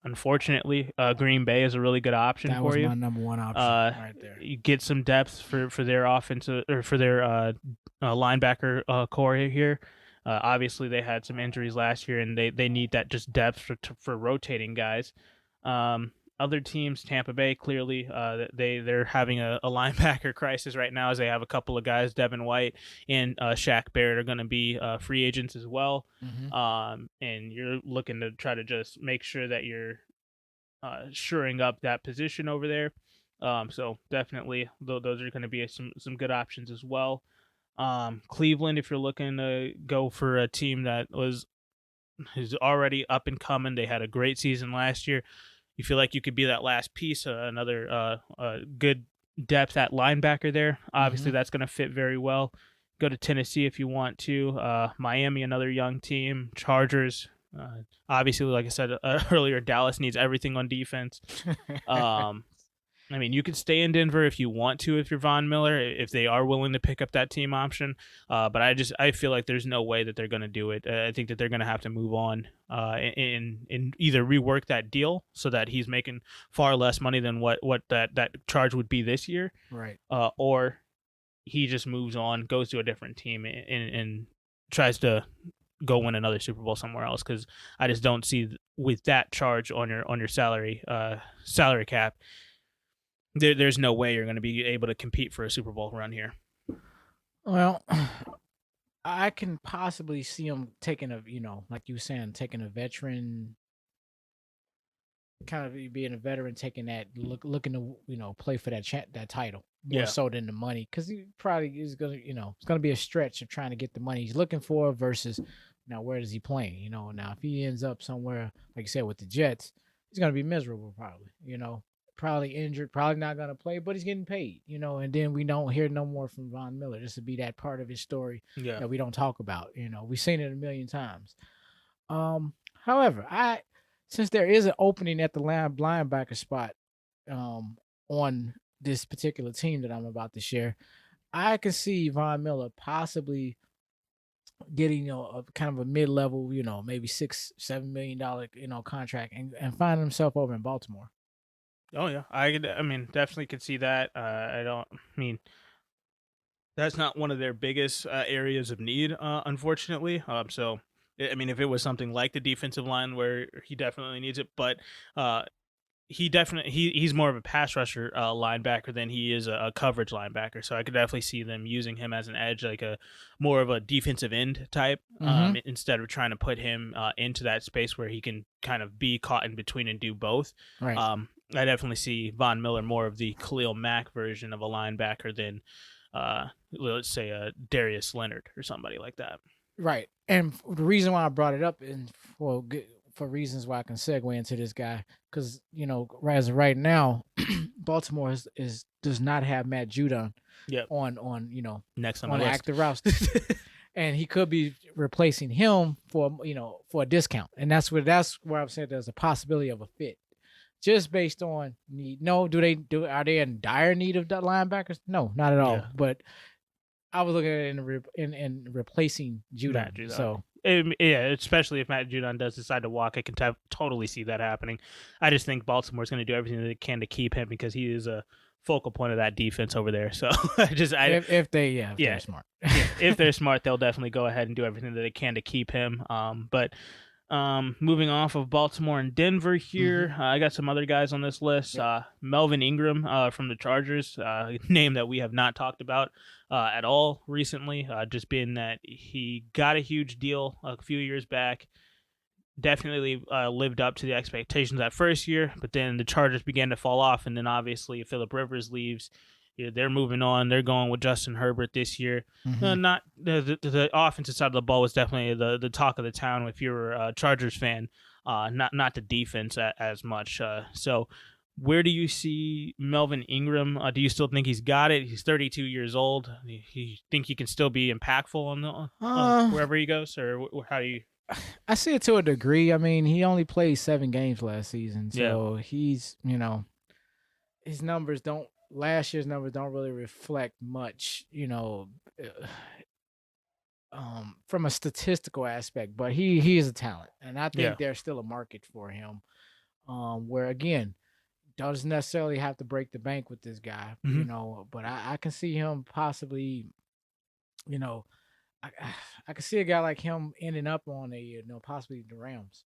Unfortunately, Green Bay is a really good option that for was you. my number one option right there. You get some depth for their offensive or for their linebacker core here. Obviously, they had some injuries last year, and they need that just depth for rotating guys. Um, Other teams, Tampa Bay, clearly they're having a linebacker crisis right now, as they have a couple of guys, Devin White and Shaq Barrett, are going to be free agents as well. Mm-hmm. And you're looking to try to just make sure that you're shoring up that position over there. So definitely, those are going to be some good options as well. Cleveland, if you're looking to go for a team that is already up and coming, they had a great season last year. You feel like you could be that last piece, another good depth at linebacker there. Mm-hmm. Obviously, that's going to fit very well. Go to Tennessee if you want to. Miami, another young team. Chargers. Obviously, like I said earlier, Dallas needs everything on defense. Um, I mean, you could stay in Denver if you want to, if you're Von Miller, if they are willing to pick up that team option. But I feel like there's no way that they're going to do it. I think that they're going to have to move on and either rework that deal so that he's making far less money than what that charge would be this year, Right. or he just moves on, goes to a different team, and tries to go win another Super Bowl somewhere else. Because I just don't see with that charge on your salary cap, there's no way you're going to be able to compete for a Super Bowl run here. Well, I can possibly see him taking like you were saying, taking a veteran, kind of being a veteran, taking that looking to play for that title more Yeah, so than the money, because he probably is gonna it's gonna be a stretch of trying to get the money he's looking for versus now where does he play? Now if he ends up somewhere like you said with the Jets, he's gonna be miserable probably. Probably injured, probably not gonna play, but he's getting paid. And then we don't hear no more from Von Miller. This would be that part of his story yeah. that we don't talk about. We've seen it a million times. However, since there is an opening at the linebacker spot on this particular team that I'm about to share, I can see Von Miller possibly getting a kind of a mid-level, maybe $6-7 million contract, and finding himself over in Baltimore. Oh yeah, I mean, definitely could see that. I don't I mean that's not one of their biggest areas of need, unfortunately. So I mean, if it was something like the defensive line where he definitely needs it, but uh, he's more of a pass rusher linebacker than he is a coverage linebacker. So I could definitely see them using him as an edge, like a more of a defensive end type, Mm-hmm. instead of trying to put him into that space where he can kind of be caught in between and do both. Right. I definitely see Von Miller more of the Khalil Mack version of a linebacker than, let's say, a Darius Leonard or somebody like that. Right. And the reason why I brought it up, and for reasons why I can segue into this guy, because as of right now, Baltimore does not have Matt Judon Yep. on Next on on my the list. active roster, and he could be replacing him for a discount, and that's where I've said there's a possibility of a fit, just based on need. No, are they in dire need of linebackers? No, not at all. Yeah. But I was looking at it in replacing Matt Judon. Judon. So Yeah, especially if Matt Judon does decide to walk, I can totally see that happening. I just think Baltimore's going to do everything they can to keep him because he is a focal point of that defense over there. So if they're smart. if they're smart, they'll definitely go ahead and do everything that they can to keep him. But moving off of Baltimore and Denver here, I got some other guys on this list. Yep. Melvin Ingram from the Chargers, name that we have not talked about at all recently, just being that he got a huge deal a few years back. Definitely lived up to the expectations that first year, but then the Chargers began to fall off, and then obviously Phillip Rivers leaves. Yeah, they're moving on. They're going with Justin Herbert this year. Mm-hmm. Not the offensive side of the ball was definitely the talk of the town if you're a Chargers fan. Not the defense as much. So where do you see Melvin Ingram? Do you still think he's got it? He's 32 years old. You think he can still be impactful on the Uh, wherever he goes, or how do you? I see it to a degree. I mean, he only played 7 games last season, Yeah, so he's his numbers don't. Last year's numbers don't really reflect much, uh, from a statistical aspect. But he is a talent, and I yeah, think there's still a market for him. Where again, doesn't necessarily have to break the bank with this guy, hmm but I can see him possibly, you know, I, I can see a guy like him ending up on possibly the Rams,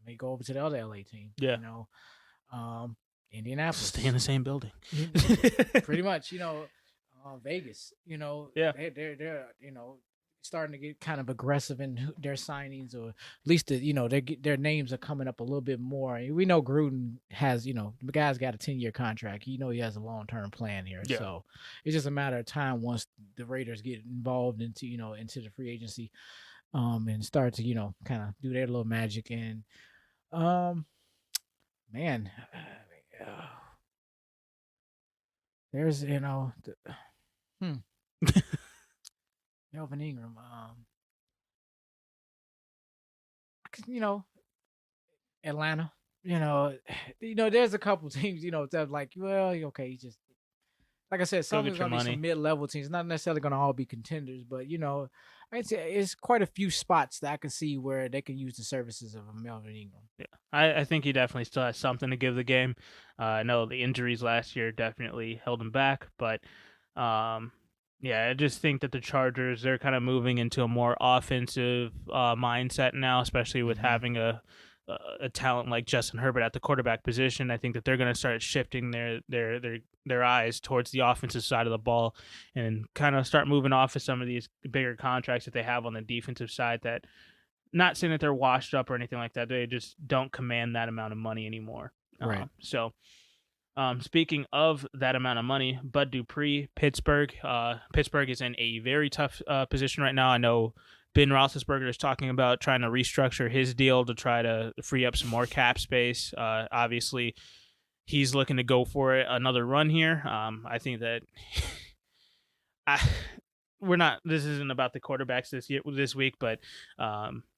may go over to the other LA team, yeah. um, Stay in Indianapolis, the same building. pretty much, Vegas, Yeah, they're starting to get kind of aggressive in their signings, or at least their names are coming up a little bit more. We know Gruden has, the guy's got a 10-year contract. He has a long-term plan here, yeah. so it's just a matter of time once the Raiders get involved into the free agency, and start to kind of do their little magic. And um man, there's hmm, Melvin Ingram. Atlanta. There's a couple teams, that like, well, okay, you just like I said, Go some of get it's your gonna be money. some mid-level teams, not necessarily gonna all be contenders, but I'd say it's quite a few spots that I can see where they can use the services of a Melvin Ingram. Yeah, I think he definitely still has something to give the game. I know the injuries last year definitely held him back, but um, yeah, I just think that the Chargers they're kind of moving into a more offensive mindset now, especially with Mm-hmm. having a talent like Justin Herbert at the quarterback position. I think that they're going to start shifting their eyes towards the offensive side of the ball and kind of start moving off of some of these bigger contracts that they have on the defensive side that not saying that they're washed up or anything like that. They just don't command that amount of money anymore. Right. Speaking of that amount of money, Bud Dupree, Pittsburgh. Pittsburgh is in a very tough position right now. I know Ben Roethlisberger is talking about trying to restructure his deal to try to free up some more cap space. Obviously, he's looking to go for it another run here. I think that I, we're not. This isn't about the quarterbacks this week, but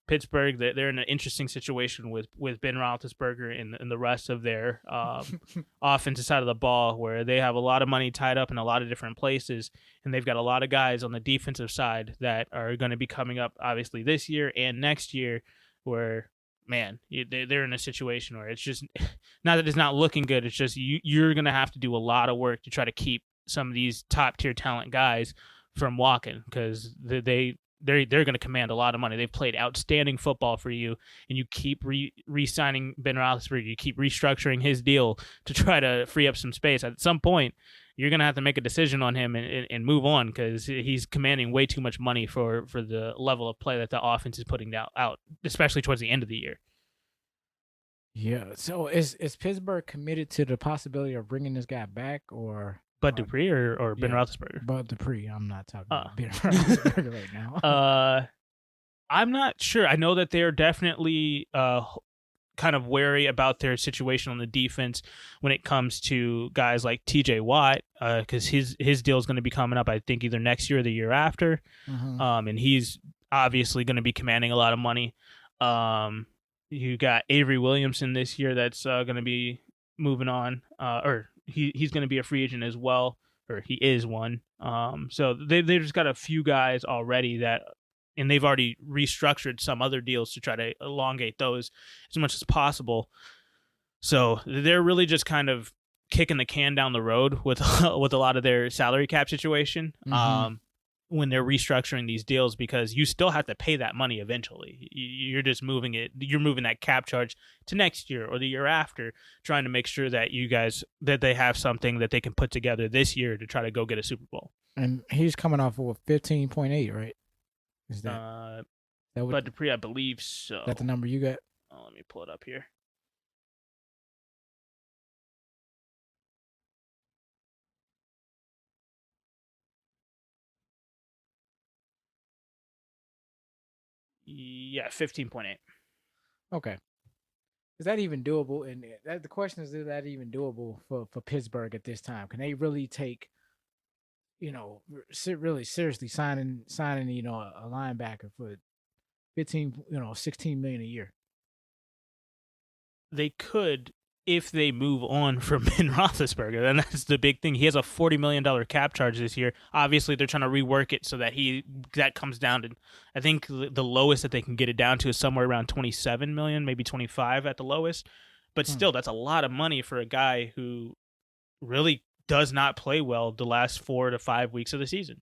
Pittsburgh they're in an interesting situation with Ben Roethlisberger and the rest of their offensive side of the ball, where they have a lot of money tied up in a lot of different places, and they've got a lot of guys on the defensive side that are going to be coming up, obviously this year and next year, where man, they're in a situation where it's just not that it's not looking good. It's just you're going to have to do a lot of work to try to keep some of these top tier talent guys from walking because they're going to command a lot of money. They've played outstanding football for you, and you keep re-signing Ben Roethlisberger. You keep restructuring his deal to try to free up some space. At some point, you're going to have to make a decision on him and move on because he's commanding way too much money for the level of play that the offense is putting out, especially towards the end of the year. Yeah. So is Pittsburgh committed to the possibility of bringing this guy back, Bud or Dupree or Ben yeah, Roethlisberger? Bud Dupree? I'm not talking Uh, about Ben Roethlisberger right now. I'm not sure. I know that they're definitely kind of wary about their situation on the defense when it comes to guys like T.J. Watt, because his deal is going to be coming up, I think, either next year or the year after, Mm-hmm. and he's obviously going to be commanding a lot of money. You got Avery Williamson this year that's going to be moving on, or he's going to be a free agent as well, or he is one. So they just got a few guys already that, and they've already restructured some other deals to try to elongate those as much as possible. So they're really just kind of kicking the can down the road with with a lot of their salary cap situation. Mm-hmm. When they're restructuring these deals, because you still have to pay that money eventually. You're just moving it. You're moving that cap charge to next year or the year after, trying to make sure that that they have something that they can put together this year to try to go get a Super Bowl. And he's coming off of 15.8, right? Is that what Bud Dupree, I believe so. that the number you got? Let me pull it up here. Yeah, 15.8. Okay. Is that even doable? And the question is that even doable for Pittsburgh at this time? Can they really take, really seriously signing, a linebacker for 15, 16 million a year? They could if they move on from Ben Roethlisberger. And that's the big thing. He has a $40 million cap charge this year. Obviously, they're trying to rework it so that comes down to, I think the lowest that they can get it down to is somewhere around 27 million, maybe 25 at the lowest. But Hmm. still, that's a lot of money for a guy who really does not play well the last 4 to 5 weeks of the season.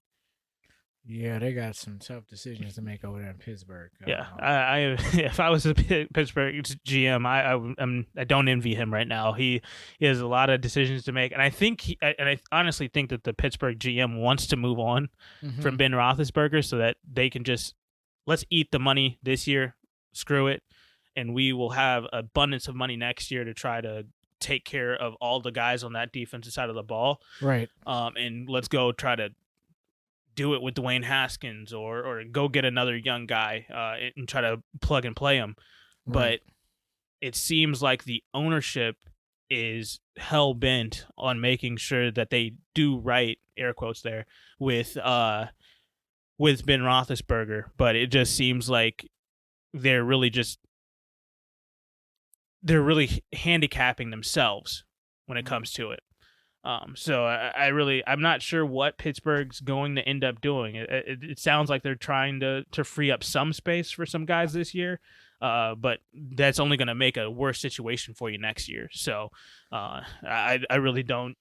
Yeah, they got some tough decisions to make over there in Pittsburgh. Yeah, I if I was a Pittsburgh GM, I don't envy him right now. He has a lot of decisions to make, and I honestly think that the Pittsburgh GM wants to move on hmm from Ben Roethlisberger so that they can just let's eat the money this year, screw it, and we will have abundance of money next year to try to take care of all the guys on that defensive side of the ball. Right. And let's go try to do it with Dwayne Haskins or go get another young guy and try to plug and play him. Right. But it seems like the ownership is hell bent on making sure that they do right, air quotes there, with Ben Roethlisberger. But it just seems like they're really handicapping themselves when it comes to it. So I'm not sure what Pittsburgh's going to end up doing. It sounds like they're trying to free up some space for some guys this year, but that's only going to make a worse situation for you next year. So I really don't.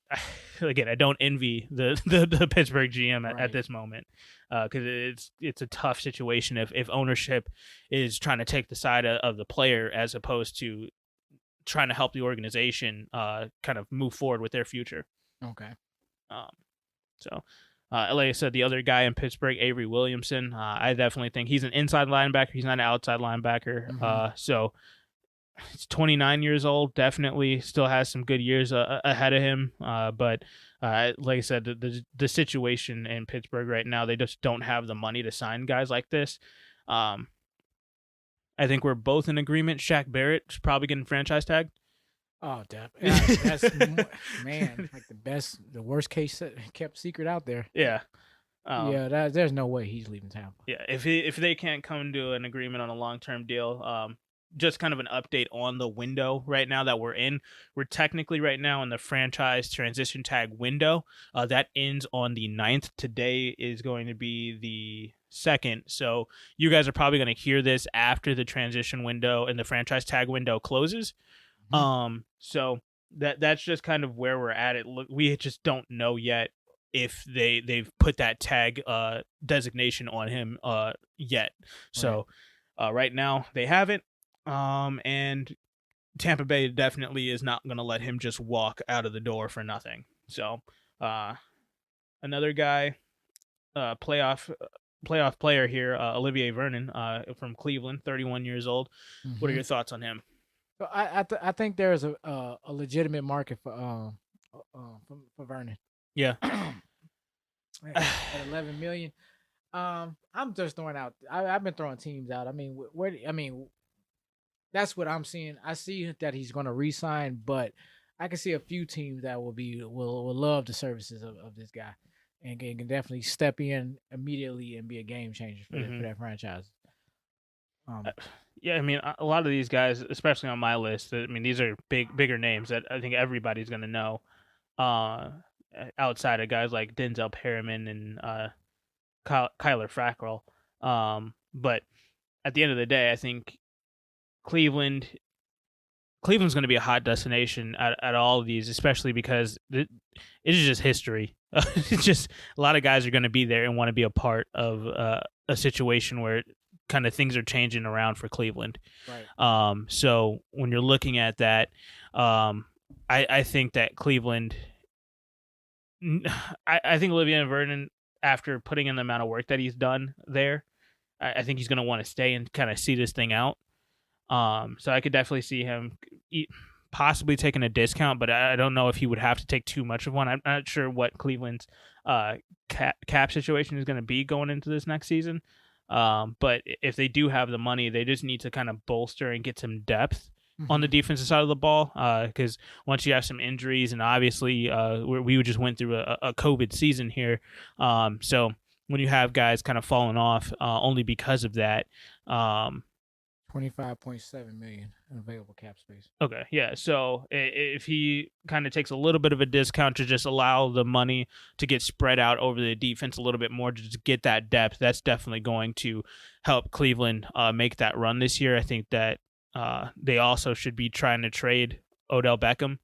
Again, I don't envy the Pittsburgh GM at this moment because it's a tough situation if ownership is trying to take the side of the player as opposed to trying to help the organization kind of move forward with their future. Okay. Um, so, like I said, the other guy in Pittsburgh, Avery Williamson, I definitely think he's an inside linebacker. He's not an outside linebacker. Mhm. So he's 29 years old. Definitely still has some good years ahead of him. But like I said, the situation in Pittsburgh right now, they just don't have the money to sign guys like this. I think we're both in agreement. Shaq Barrett's probably getting franchise tagged. Oh, yeah, that's man, like the worst case kept secret out there. Yeah. There's no way he's leaving Tampa. Yeah. If they can't come to an agreement on a long term deal, just kind of an update on the window right now that we're in. We're technically right now in the franchise transition tag window. That ends on the 9th. Today is going to be the 2nd. So you guys are probably going to hear this after the transition window and the franchise tag window closes. So that's just kind of where we're at. We just don't know yet if they've put that tag designation on him yet. So right now they haven't. And Tampa Bay definitely is not going to let him just walk out of the door for nothing. So another guy, playoff player here, Olivier Vernon from Cleveland, 31 years old. What are your thoughts on him? So I think there's a legitimate market for Vernon. Yeah. At 11 million. I'm just throwing out. I've been throwing teams out. I mean, that's what I'm seeing. I see that he's going to re-sign, but I can see a few teams that will love the services of this guy and can definitely step in immediately and be a game changer for that franchise. Yeah, I mean, a lot of these guys, especially on my list, I mean, these are bigger names that I think everybody's going to know. Outside of guys like Denzel Perryman and Kyler Fackrell. But at the end of the day, I think Cleveland's going to be a hot destination at all of these, especially because it is just history. It's just a lot of guys are going to be there and want to be a part of a situation where kind of things are changing around for Cleveland. Right. So when you're looking at that, I think that Cleveland, I think Olivier Vernon, after putting in the amount of work that he's done there, I think he's going to want to stay and kind of see this thing out. So I could definitely see him possibly taking a discount, but I don't know if he would have to take too much of one. I'm not sure what Cleveland's cap situation is going to be going into this next season. But if they do have the money, they just need to kind of bolster and get some depth on the Mhm. defensive side of the ball. Because once you have some injuries, and obviously we just went through a COVID season here, so when you have guys kind of falling off only because of that. Um, 25.7 million in available cap space. Okay, yeah. So if he kind of takes a little bit of a discount to just allow the money to get spread out over the defense a little bit more to just get that depth, that's definitely going to help Cleveland make that run this year. I think that they also should be trying to trade Odell Beckham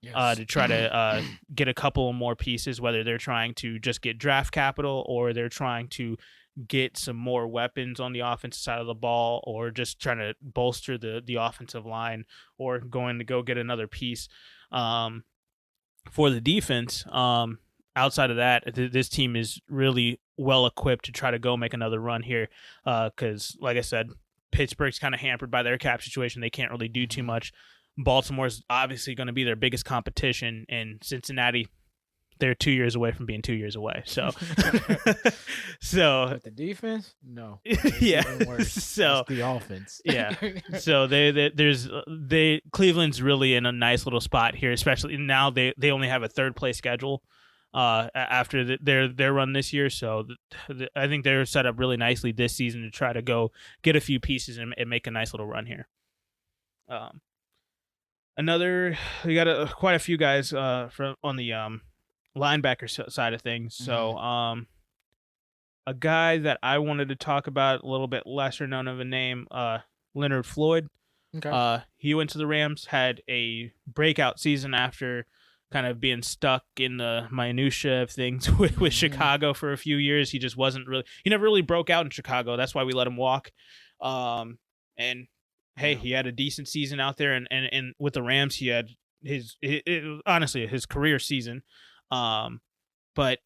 Yes. to try to get a couple more pieces, whether they're trying to just get draft capital or they're trying to get some more weapons on the offensive side of the ball or just trying to bolster the offensive line or going to go get another piece um, for the defense. Outside of that, this team is really well equipped to try to go make another run here because, like I said, Pittsburgh's kind of hampered by their cap situation. They can't really do too Mhm. much. Baltimore's obviously going to be their biggest competition, and Cincinnati, they're 2 years away from being 2 years away. So, so But the defense, no, yeah, even worse. so It's the offense. yeah, so they Cleveland's really in a nice little spot here, especially now they only have a third place schedule after their run this year. So I think they're set up really nicely this season to try to go get a few pieces and make a nice little run here. Um, Another we got quite a few guys from on the linebacker side of things. So Mhm. a guy that I wanted to talk about, a little bit lesser known of a name, Leonard Floyd. Okay. He went to the Rams, had a breakout season after kind of being stuck in the minutia of things with Mhm. Chicago for a few years. He just wasn't really, he never really broke out in Chicago. That's why we let him walk. And hey, Yeah. he had a decent season out there, and with the Rams, he had honestly his career season. But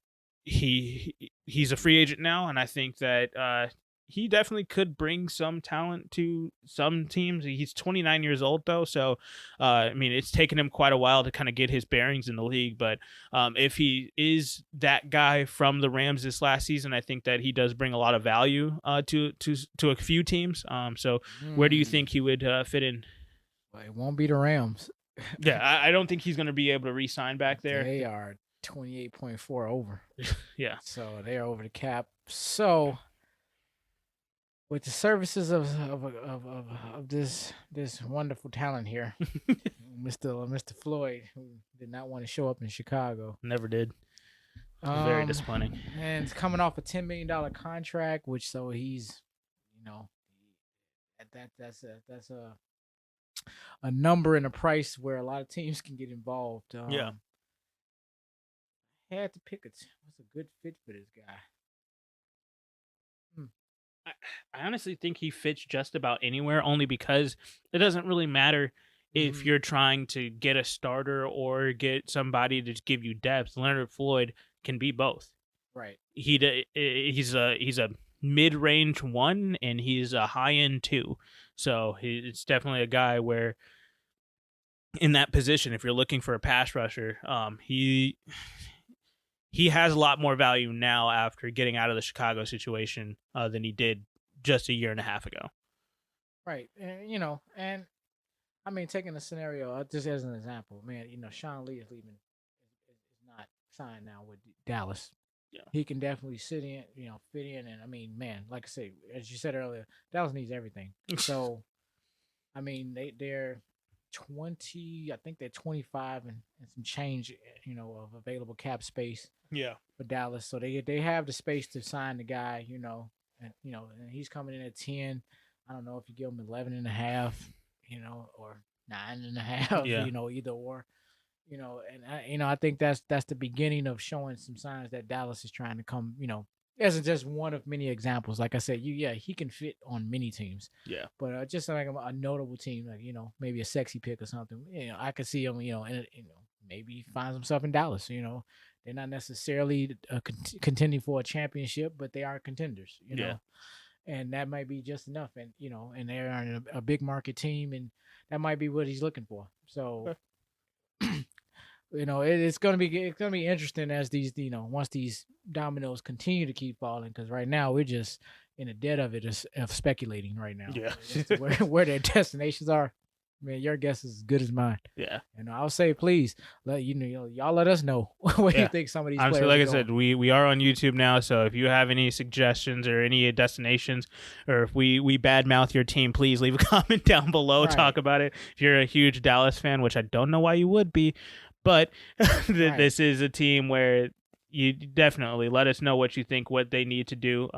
he's a free agent now, and I think that he definitely could bring some talent to some teams. He's 29 years old though, so I mean it's taken him quite a while to kind of get his bearings in the league. But if he is that guy from the Rams this last season, I think that he does bring a lot of value to a few teams. So where do you Mm. think he would fit in? But it won't be the Rams. Yeah, I don't think he's going to be able to re-sign back there. They are 28.4 over. Yeah. So they're over the cap. So with the services of this wonderful talent here, Mr. Floyd, who did not want to show up in Chicago. Never did. Very Um disappointing. and it's coming off a $10 million contract, which so he's, you know, that's a number and a price where a lot of teams can get involved. Yeah. Had to pick what's a good fit for this guy. Hmm. I honestly think he fits just about anywhere, only because it doesn't really matter if Mhm. you're trying to get a starter or get somebody to give you depth. Leonard Floyd can be both. Right. He's a mid range one and he's a high end two. So it's definitely a guy where in that position, if you're looking for a pass rusher, he has a lot more value now after getting out of the Chicago situation than he did just a year and a half ago. Right. And I mean, taking a scenario just as an example, man, Sean Lee is leaving, is not signed now with Dallas. Yeah. He can definitely fit in, and I mean, man, like I said, as you said earlier, Dallas needs everything. So, I mean, they're 20, I think they're 25 and some change, of available cap space. Yeah. For Dallas, so they have the space to sign the guy, and he's coming in at 10. I don't know if you give him 11 and a half, or 9.5, Yeah. either or, and I think that's the beginning of showing some signs that Dallas is trying to come, as just one of many examples. Like I said, he can fit on many teams. Yeah. But just like a notable team, like maybe a sexy pick or something. I could see him, maybe he finds himself in Dallas. They're not necessarily contending for a championship, but they are contenders. Yeah. And that might be just enough. And and they're in a big market team, and that might be what he's looking for. So. It's gonna be interesting as these once these dominoes continue to keep falling, because right now we're just in the dead of it of speculating right now Yeah. as to where their destinations are. Man, your guess is as good as mine. Yeah. And I'll say, please y'all let us know where you Yeah. think some of these Honestly, players like are I going. said, we are on YouTube now, so if you have any suggestions or any destinations, or if we badmouth your team, please leave a comment down below. Right. Talk about it. If you're a huge Dallas fan, which I don't know why you would be, but Right. this is a team where you definitely let us know what you think, what they need to do.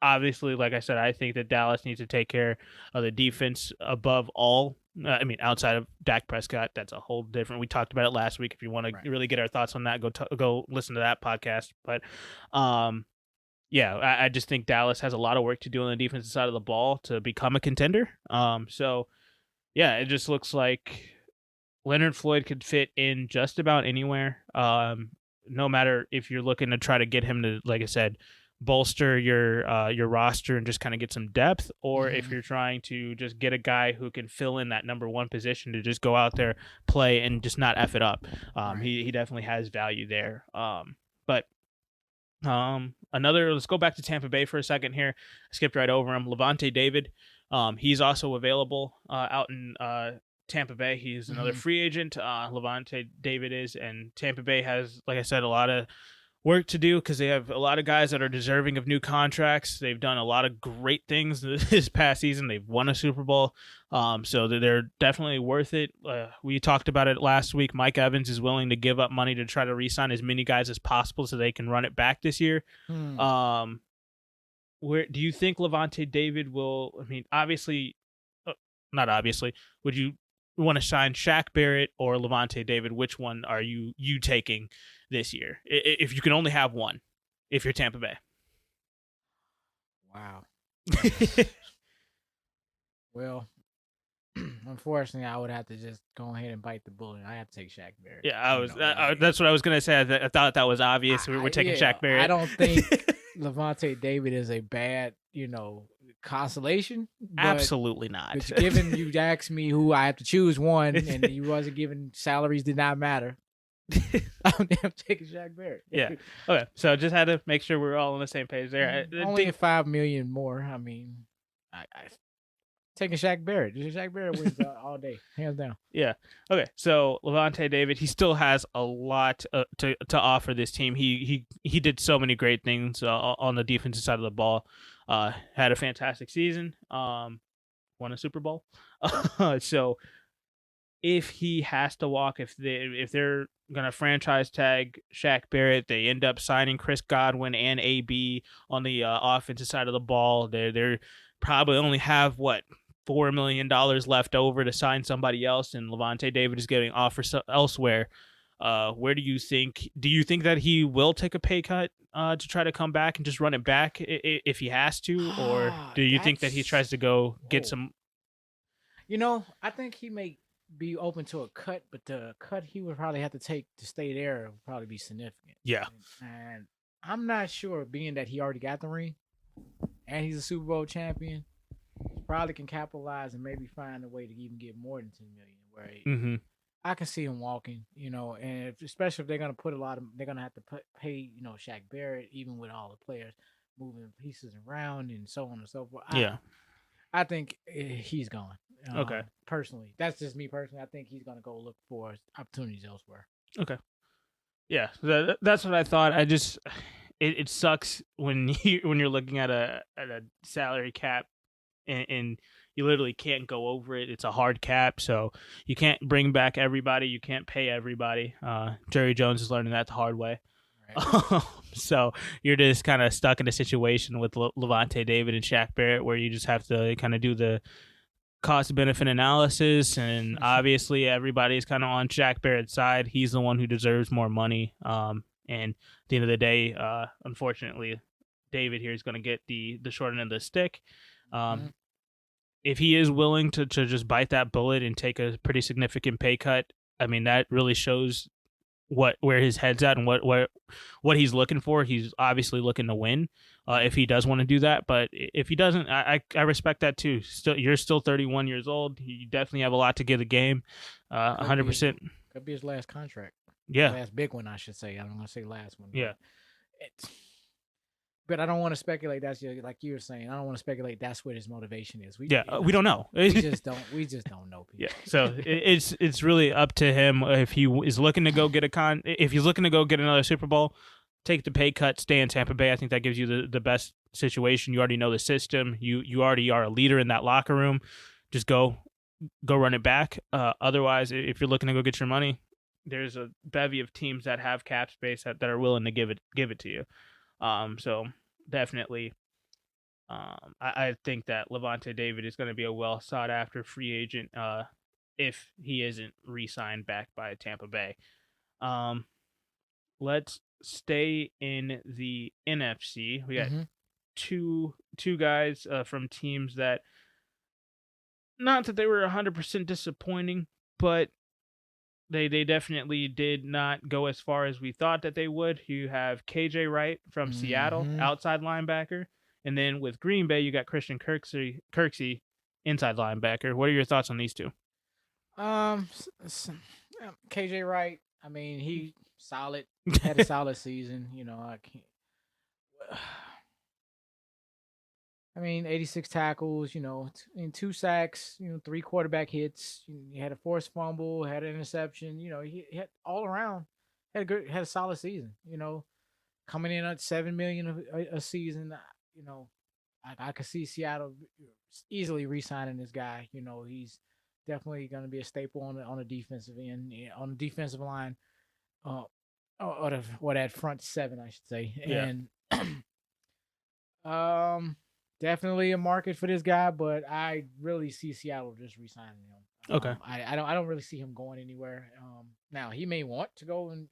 Obviously, like I said, I think that Dallas needs to take care of the defense above all. I mean, outside of Dak Prescott, that's a whole different. We talked about it last week. If you want to Right. really get our thoughts on that, go listen to that podcast. But, yeah, I just think Dallas has a lot of work to do on the defensive side of the ball to become a contender. So yeah, it just looks like Leonard Floyd could fit in just about anywhere. No matter if you're looking to try to get him to, like I said, bolster your roster and just kind of get some depth, or if you're trying to just get a guy who can fill in that number one position to just go out there, play, and just not F it up. Right. He definitely has value there. But let's go back to Tampa Bay for a second here. I skipped right over him. Levante David. He's also available out in Tampa Bay. He's another free agent. Levante David is, and Tampa Bay has, like I said, a lot of work to do because they have a lot of guys that are deserving of new contracts. They've done a lot of great things this past season. They've won a Super Bowl, so they're definitely worth it. We talked about it last week. Mike Evans is willing to give up money to try to re-sign as many guys as possible so they can run it back this year. Where do you think Levante David will? I mean, obviously, not obviously. Would you want to sign Shaq Barrett or Levante David? Which one are you taking this year? If you can only have one, if you're Tampa Bay. Wow. Well, unfortunately, I would have to just go ahead and bite the bullet. I have to take Shaq Barrett. Yeah, that's what I was gonna say. I thought that was obvious. We're taking Shaq Barrett. I don't think Levante David is a bad, consolation. Absolutely not. But given you asked me who I have to choose one, and you wasn't given salaries did not matter, I'm taking Shaq Barrett. Yeah. Okay. So just had to make sure we're all on the same page there. Only $5 million more. I mean, I taking Shaq Barrett. Shaq Barrett wins all day, hands down. Yeah. Okay. So Levante David, he still has a lot to offer this team. He did so many great things on the defensive side of the ball. Had a fantastic season. Won a Super Bowl. So if he has to walk, if they're gonna franchise tag Shaq Barrett, they end up signing Chris Godwin and AB on the offensive side of the ball. They're probably only have $4 million left over to sign somebody else, and Levante David is getting offers elsewhere. Where do you think that he will take a pay cut to try to come back and just run it back if he has to, or do you think that he tries to go get some? I think he may be open to a cut, but the cut he would probably have to take to stay there would probably be significant. Yeah, and I'm not sure, being that he already got the ring and he's a Super Bowl champion, he probably can capitalize and maybe find a way to even get more than $10 million. Where I can see him walking, and especially if they're gonna they're gonna have to pay, Shaq Barrett, even with all the players moving pieces around and so on and so forth. I think he's gone. Okay. Personally, that's just me personally. I think he's gonna go look for opportunities elsewhere. Okay. Yeah, that's what I thought. I just it sucks when you're looking at a salary cap and you literally can't go over it. It's a hard cap, so you can't bring back everybody. You can't pay everybody. Jerry Jones is learning that the hard way. Right. So you're just kind of stuck in a situation with Levante David and Shaq Barrett where you just have to kind of do the cost-benefit analysis, and obviously everybody's kind of on Shaq Barrett's side. He's the one who deserves more money. And at the end of the day, unfortunately, David here is going to get the short end of the stick. If he is willing to just bite that bullet and take a pretty significant pay cut, I mean, that really shows where his head's at and what he's looking for. He's obviously looking to win if he does want to do that. But if he doesn't, I respect that too. You're still 31 years old. You definitely have a lot to give the game. 100%. Could be his last contract. Yeah. Last big one, I should say. I'm going to say last one. Yeah. but I don't want to speculate. That's like you were saying. I don't want to speculate. That's what his motivation is. Yeah, we don't know. We just don't. We just don't know. Yeah, so it's really up to him if he is looking to go get if he's looking to go get another Super Bowl, take the pay cut, stay in Tampa Bay. I think that gives you the best situation. You already know the system. You already are a leader in that locker room. Just go run it back. Otherwise, if you're looking to go get your money, there's a bevy of teams that have cap space that are willing to give it to you. So definitely. I think that Levante David is going to be a well sought after free agent if he isn't re-signed back by Tampa Bay. Let's stay in the NFC. We got two guys from teams that, not that they were 100% disappointing, but they definitely did not go as far as we thought that they would. You have KJ Wright from Seattle, outside linebacker. And then with Green Bay, you got Christian Kirksey, inside linebacker. What are your thoughts on these two? KJ Wright, I mean, he solid, had a solid season. You know, I can't. I mean, 86 tackles, you know, 2 sacks, you know, 3 quarterback hits. He had a forced fumble, had an interception. You know, he had all around had a solid season. You know, coming in at $7 million a season. You know, I could see Seattle easily re-signing this guy. You know, he's definitely going to be a staple on the defensive end, on the defensive line, or that front 7, I should say. Yeah. And definitely a market for this guy, but I really see Seattle just re-signing him. Okay. I don't really see him going anywhere. Now he may want to go and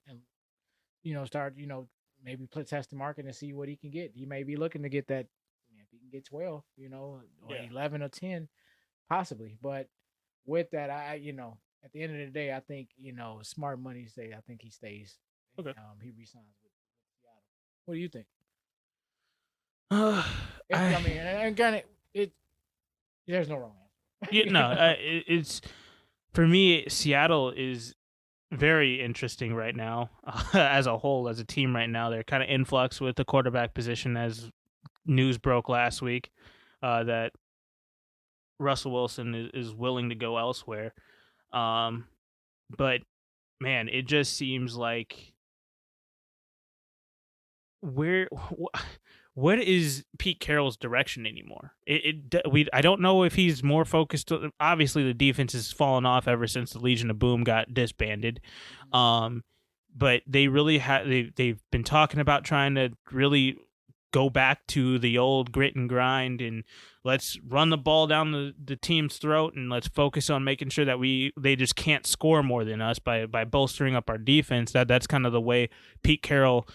you know, start, you know, maybe test the market and see what he can get. He may be looking to get that, if he can get 12, you know, or 11 or 10, possibly. But with that, you know, at the end of the day, I think, you know, smart money say I think he stays. Okay. He resigns with Seattle. What do you think? I mean, and granted, there's no wrong answer. it's for me. Seattle is very interesting right now as a whole, as a team right now. They're kind of in flux with the quarterback position, as news broke last week that Russell Wilson is willing to go elsewhere. But man, it just seems like what is Pete Carroll's direction anymore? I don't know if he's more focused. Obviously, the defense has fallen off ever since the Legion of Boom got disbanded. But they really they've been talking about trying to really go back to the old grit and grind, and let's run the ball down the team's throat, and let's focus on making sure that they just can't score more than us by bolstering up our defense. That's kind of the way Pete Carroll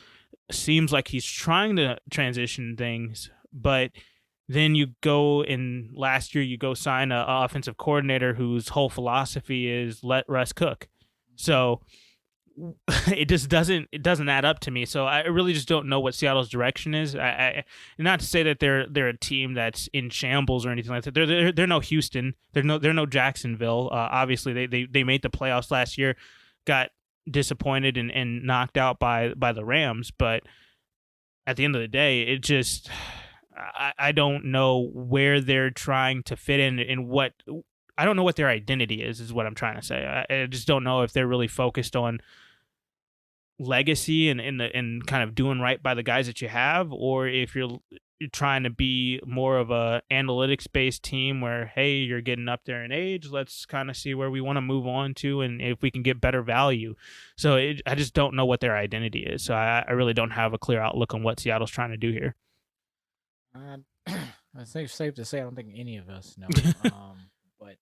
seems like he's trying to transition things. But then you go in last year, you go sign an offensive coordinator whose whole philosophy is let Russ cook. So it just doesn't add up to me. So I really just don't know what Seattle's direction is. I not to say that they're a team that's in shambles or anything like that. They're no Houston. They're no Jacksonville. Obviously they made the playoffs last year, got disappointed and knocked out by the Rams. But at the end of the day, it just I don't know where they're trying to fit in what. I don't know what their identity is what I'm trying to say. I just don't know if they're really focused on legacy and kind of doing right by the guys that you have, or if you're trying to be more of a analytics based team where, hey, you're getting up there in age, let's kind of see where we want to move on to and if we can get better value. So I just don't know what their identity is. So I really don't have a clear outlook on what Seattle's trying to do here. It's safe to say I don't think any of us know. But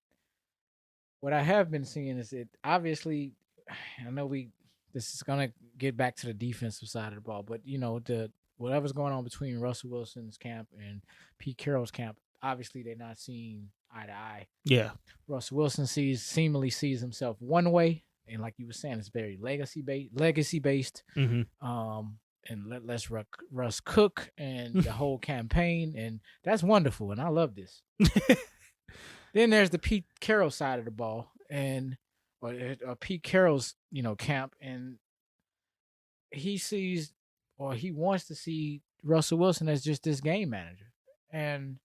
what I have been seeing is obviously, I know this is gonna get back to the defensive side of the ball, but you know, whatever's going on between Russell Wilson's camp and Pete Carroll's camp, obviously they're not seeing eye to eye. Yeah. Russell Wilson seemingly sees himself one way, and like you were saying, it's very legacy based. Mm-hmm. And let's Russ cook and the whole campaign, and that's wonderful, and I love this. Then there's the Pete Carroll side of the ball, or Pete Carroll's, you know, camp, and he sees or he wants to see Russell Wilson as just this game manager. And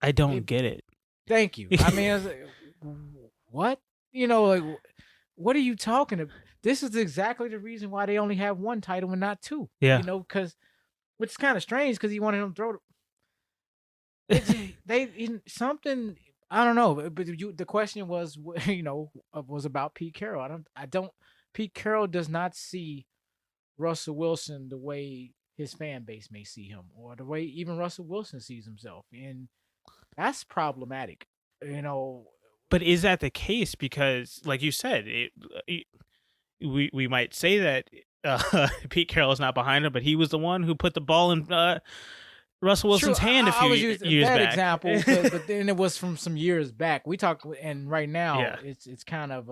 I don't it, get it. thank you. I mean, I was like, what? You know, like, what are you talking about? This is exactly the reason why they only have one title and not two. Yeah. You know, because which is kind of strange because he wanted him to throw. Something I don't know, but the question was, was about Pete Carroll. I don't. Pete Carroll does not see Russell Wilson the way his fan base may see him, or the way even Russell Wilson sees himself, and that's problematic. You know, But is that the case? Because, like you said, we might say that Pete Carroll is not behind him, but he was the one who put the ball in Russell Wilson's hand a I few was using years that back. example, but then it was from some years back. We talk, and right now Yeah. it's kind of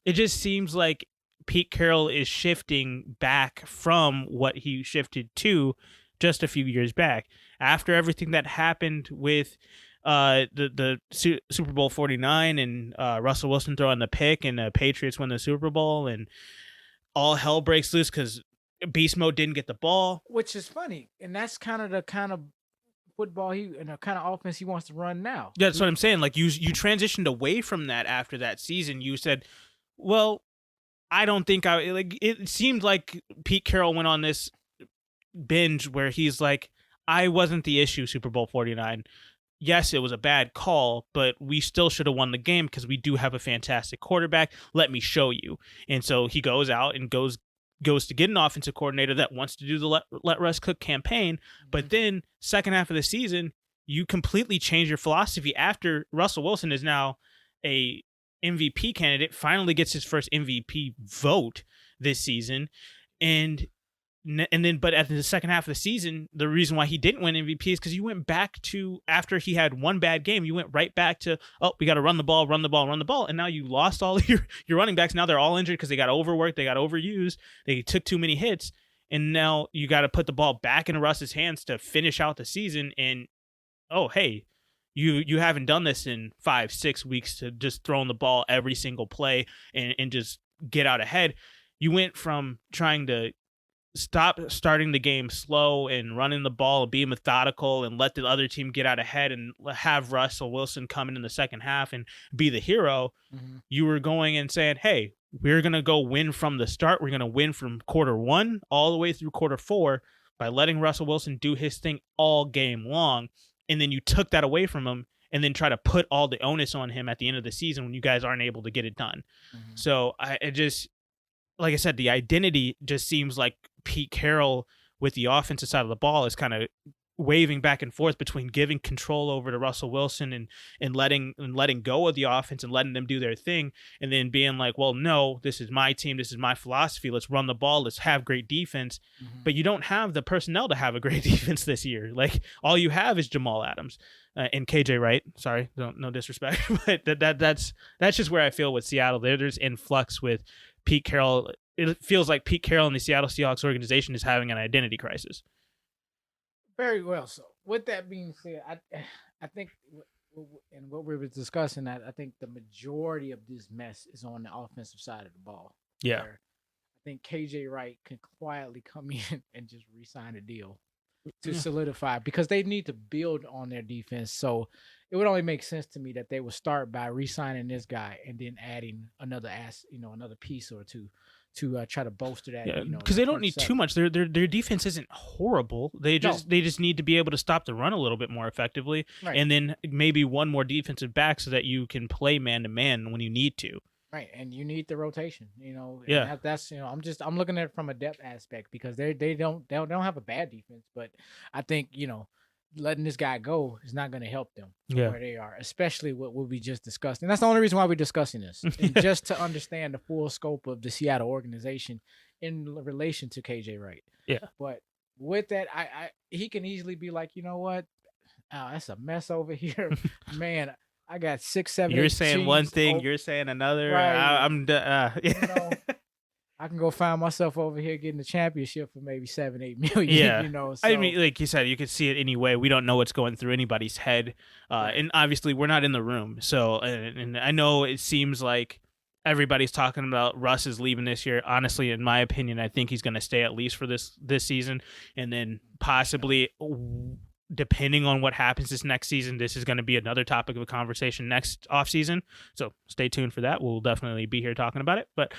It just seems like Pete Carroll is shifting back from what he shifted to just a few years back. After everything that happened with the Super Bowl 49 and Russell Wilson throwing the pick and the Patriots win the Super Bowl and all hell breaks loose because Beast Mode didn't get the ball. which is funny, and that's kind of the kind of football and the kind of offense he wants to run now. Yeah, that's what I'm saying. Like you transitioned away from that after that season. You said, well, I don't think it seemed like Pete Carroll went on this binge where he's like, I wasn't the issue, Super Bowl 49. Yes, it was a bad call, but we still should have won the game because we do have a fantastic quarterback. Let me show you. And so he goes out and goes to get an offensive coordinator that wants to do the let Russ cook campaign. But then second half of the season, you completely change your philosophy after Russell Wilson is now a MVP candidate, finally gets his first MVP vote this season. And then, but at the second half of the season, the reason why he didn't win MVP is because you went back to, after he had one bad game, you went right back to, oh, we got to run the ball. And now you lost all your running backs. Now they're all injured because they got overworked. They got overused. They took too many hits. And now you got to put the ball back into Russ's hands to finish out the season. And, oh, hey, you haven't done this in 5-6 weeks to just throwing the ball every single play and just get out ahead. You went from trying to starting the game slow and running the ball and be methodical and let the other team get out ahead and have Russell Wilson come in the second half and be the hero. Mm-hmm. You were going and saying, hey, we're going to go win from the start. We're going to win from quarter 1 all the way through quarter 4 by letting Russell Wilson do his thing all game long. And then you took that away from him and then try to put all the onus on him at the end of the season when you guys aren't able to get it done. Mm-hmm. So I just, like I said, the identity just seems like Pete Carroll with the offensive side of the ball is kind of waving back and forth between giving control over to Russell Wilson and letting go of the offense and letting them do their thing, and then being like, well, no, this is my team, this is my philosophy, let's run the ball, let's have great defense. Mm-hmm. But you don't have the personnel to have a great defense this year. Like, all you have is Jamal Adams and KJ Wright. Sorry, no disrespect, but that's just where I feel with Seattle. There's influx with Pete Carroll. It feels like Pete Carroll and the Seattle Seahawks organization is having an identity crisis. Very well. So, with that being said, I think, and what we were discussing, I think the majority of this mess is on the offensive side of the ball. Yeah. I think KJ Wright can quietly come in and just re-sign a deal to solidify, because they need to build on their defense. So it would only make sense to me that they would start by re-signing this guy and then adding another another piece or two to try to bolster that. Yeah, because they don't need too much. Their defense isn't horrible. They just need to be able to stop the run a little bit more effectively, right. And then maybe one more defensive back so that you can play man to man when you need to. Right, and you need the rotation. Yeah, that's I'm looking at it from a depth aspect, because they don't have a bad defense, but I think letting this guy go is not going to help them where they are, especially what we just discussed. And that's the only reason why we're discussing this, and just to understand the full scope of the Seattle organization in relation to KJ Wright. Yeah. But with that, he can easily be like, you know what? Oh, that's a mess over here. Man, I got 6, 7, You're saying one thing, you're saying another. Right. I can go find myself over here getting the championship for maybe 7-8 million. Yeah. So. I mean, like you said, you could see it anyway. We don't know what's going through anybody's head. And obviously we're not in the room. So, and I know it seems like everybody's talking about Russ is leaving this year. Honestly, in my opinion, I think he's going to stay at least for this season, and then possibly, depending on what happens this next season, this is going to be another topic of a conversation next offseason. So stay tuned for that. We'll definitely be here talking about it. But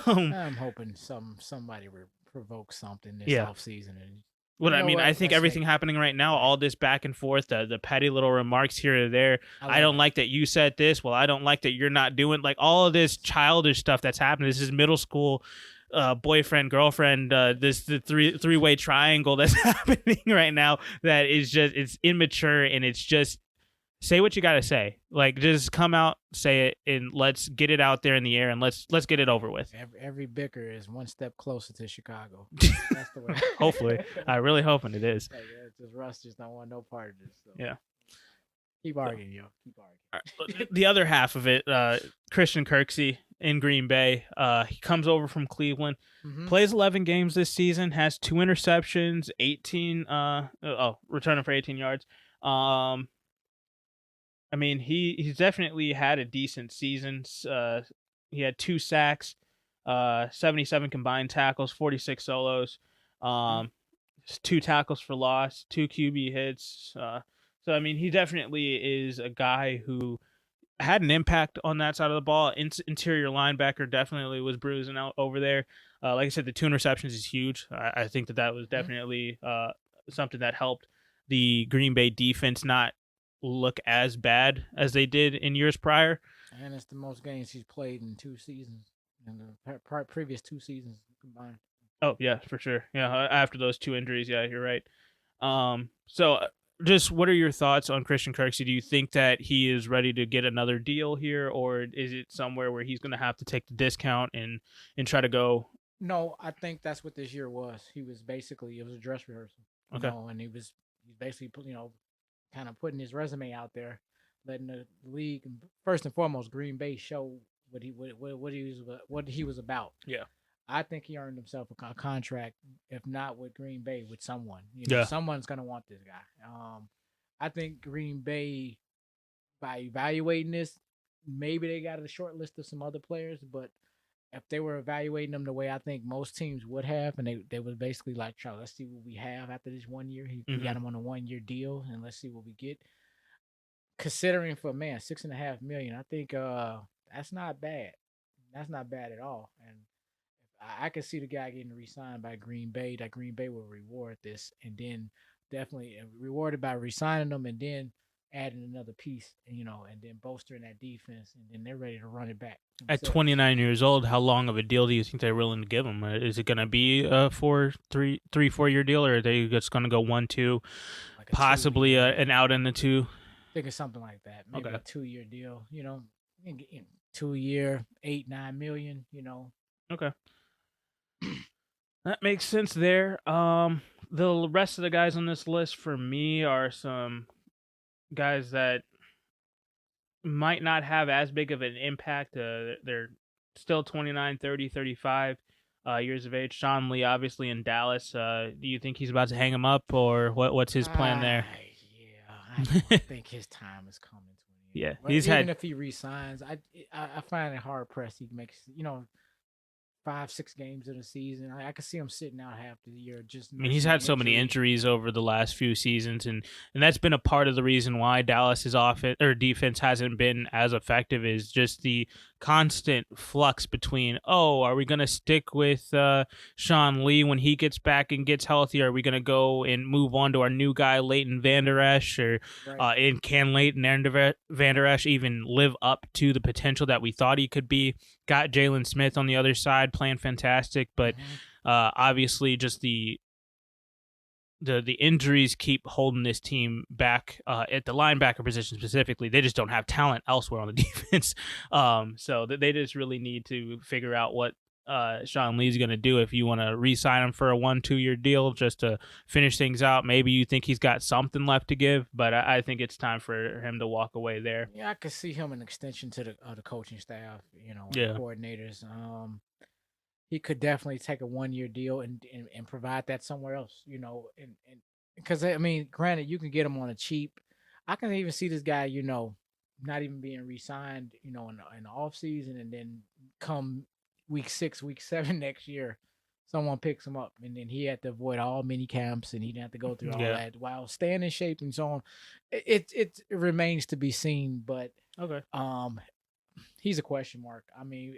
I'm hoping somebody provoke something this yeah. offseason. And Well, you I know mean, I what? think Let's everything say happening right now, all this back and forth, the petty little remarks here or there. I I love don't it. like that you said this. Well, I don't like that you're not doing, like, all of this childish stuff that's happening. This is middle school, boyfriend, girlfriend, the three-way triangle that's happening right now. That is just, it's immature, and it's just, say what you got to say. Like, just come out, say it, and let's get it out there in the air, and let's get it over with. Every bicker is one step closer to Chicago. That's the way. Hopefully, I really hoping it is. Like, just Russ just don't want no part of this. So. Yeah. Keep arguing, yo. Keep arguing. The other half of it, Christian Kirksey in Green Bay. He comes over from Cleveland, plays 11 games this season, has 2 interceptions, 18 returning for 18 yards. I mean, he's definitely had a decent season. He had 2 sacks, 77 combined tackles, 46 solos, 2 tackles for loss, 2 QB hits. So, I mean, he definitely is a guy who had an impact on that side of the ball. Interior linebacker definitely was bruising out over there. Like I said, the 2 interceptions is huge. I think that was definitely something that helped the Green Bay defense not look as bad as they did in years prior. And it's the most games he's played in 2 seasons, in the previous 2 seasons combined. Oh, yeah, for sure. Yeah, after those 2 injuries, yeah, you're right. So just what are your thoughts on Christian Kirksey? Do you think that he is ready to get another deal here, or is it somewhere where he's going to have to take the discount and try to go? No, I think that's what this year was. He was basically, it was a dress rehearsal. Okay. And he's basically, kind of putting his resume out there, letting the league, first and foremost, Green Bay show what he was about. Yeah. I think he earned himself a contract, if not with Green Bay, with someone. Yeah. Someone's gonna want this guy. I think Green Bay, by evaluating this, maybe they got a short list of some other players, but if they were evaluating them the way I think most teams would have, and they would basically like, Charles, let's see what we have after this 1 year. We got him on a 1-year deal, and let's see what we get. Considering for $6.5 million, I think that's not bad. That's not bad at all. And I can see the guy getting re-signed by Green Bay. That Green Bay will reward this, and then definitely rewarded by re-signing them, and then adding another piece, and then bolstering that defense, and then they're ready to run it back. At 29 years old, how long of a deal do you think they're willing to give him? Is it going to be a 4-year deal, or are they just going to go 1-2, like possibly an out in the 2? I think it's something like that. Maybe a 2-year deal. 2-year, $8-9 million. Okay, that makes sense there. The rest of the guys on this list for me are some guys that might not have as big of an impact. They're still 29, 30, 35 years of age. Sean Lee, obviously, in Dallas. Do you think he's about to hang him up, or what's his plan there? Yeah, I think his time is coming to an end. Yeah, but even if he resigns, I find it hard pressed. He makes 5-6 games of the season. I could see him sitting out half the year. I mean, he's had so many injuries over the last few seasons, and that's been a part of the reason why Dallas's offense or defense hasn't been as effective. Is just the constant flux between, are we going to stick with Sean Lee when he gets back and gets healthy? Or are we going to go and move on to our new guy, Leighton Vander Esch? Or and can Leighton Vander Esch even live up to the potential that we thought he could be? Got Jalen Smith on the other side playing fantastic, but obviously just the injuries keep holding this team back at the linebacker position specifically. They just don't have talent elsewhere on the defense. So they just really need to figure out what Sean Lee's going to do. If you want to re-sign him for a 1-2-year deal just to finish things out, maybe you think he's got something left to give, but I think it's time for him to walk away there. Yeah, I could see him an extension to the coaching staff, coordinators. He could definitely take a 1-year deal and provide that somewhere else, and because, I mean, granted, you can get him on a cheap. I can even see this guy, not even being re-signed, in the off season, and then come week 6, week 7 next year, someone picks him up, and then he had to avoid all mini camps, and he didn't have to go through all Yeah. that while staying in shape and so on. It remains to be seen, but Okay. um, he's a question mark. I mean,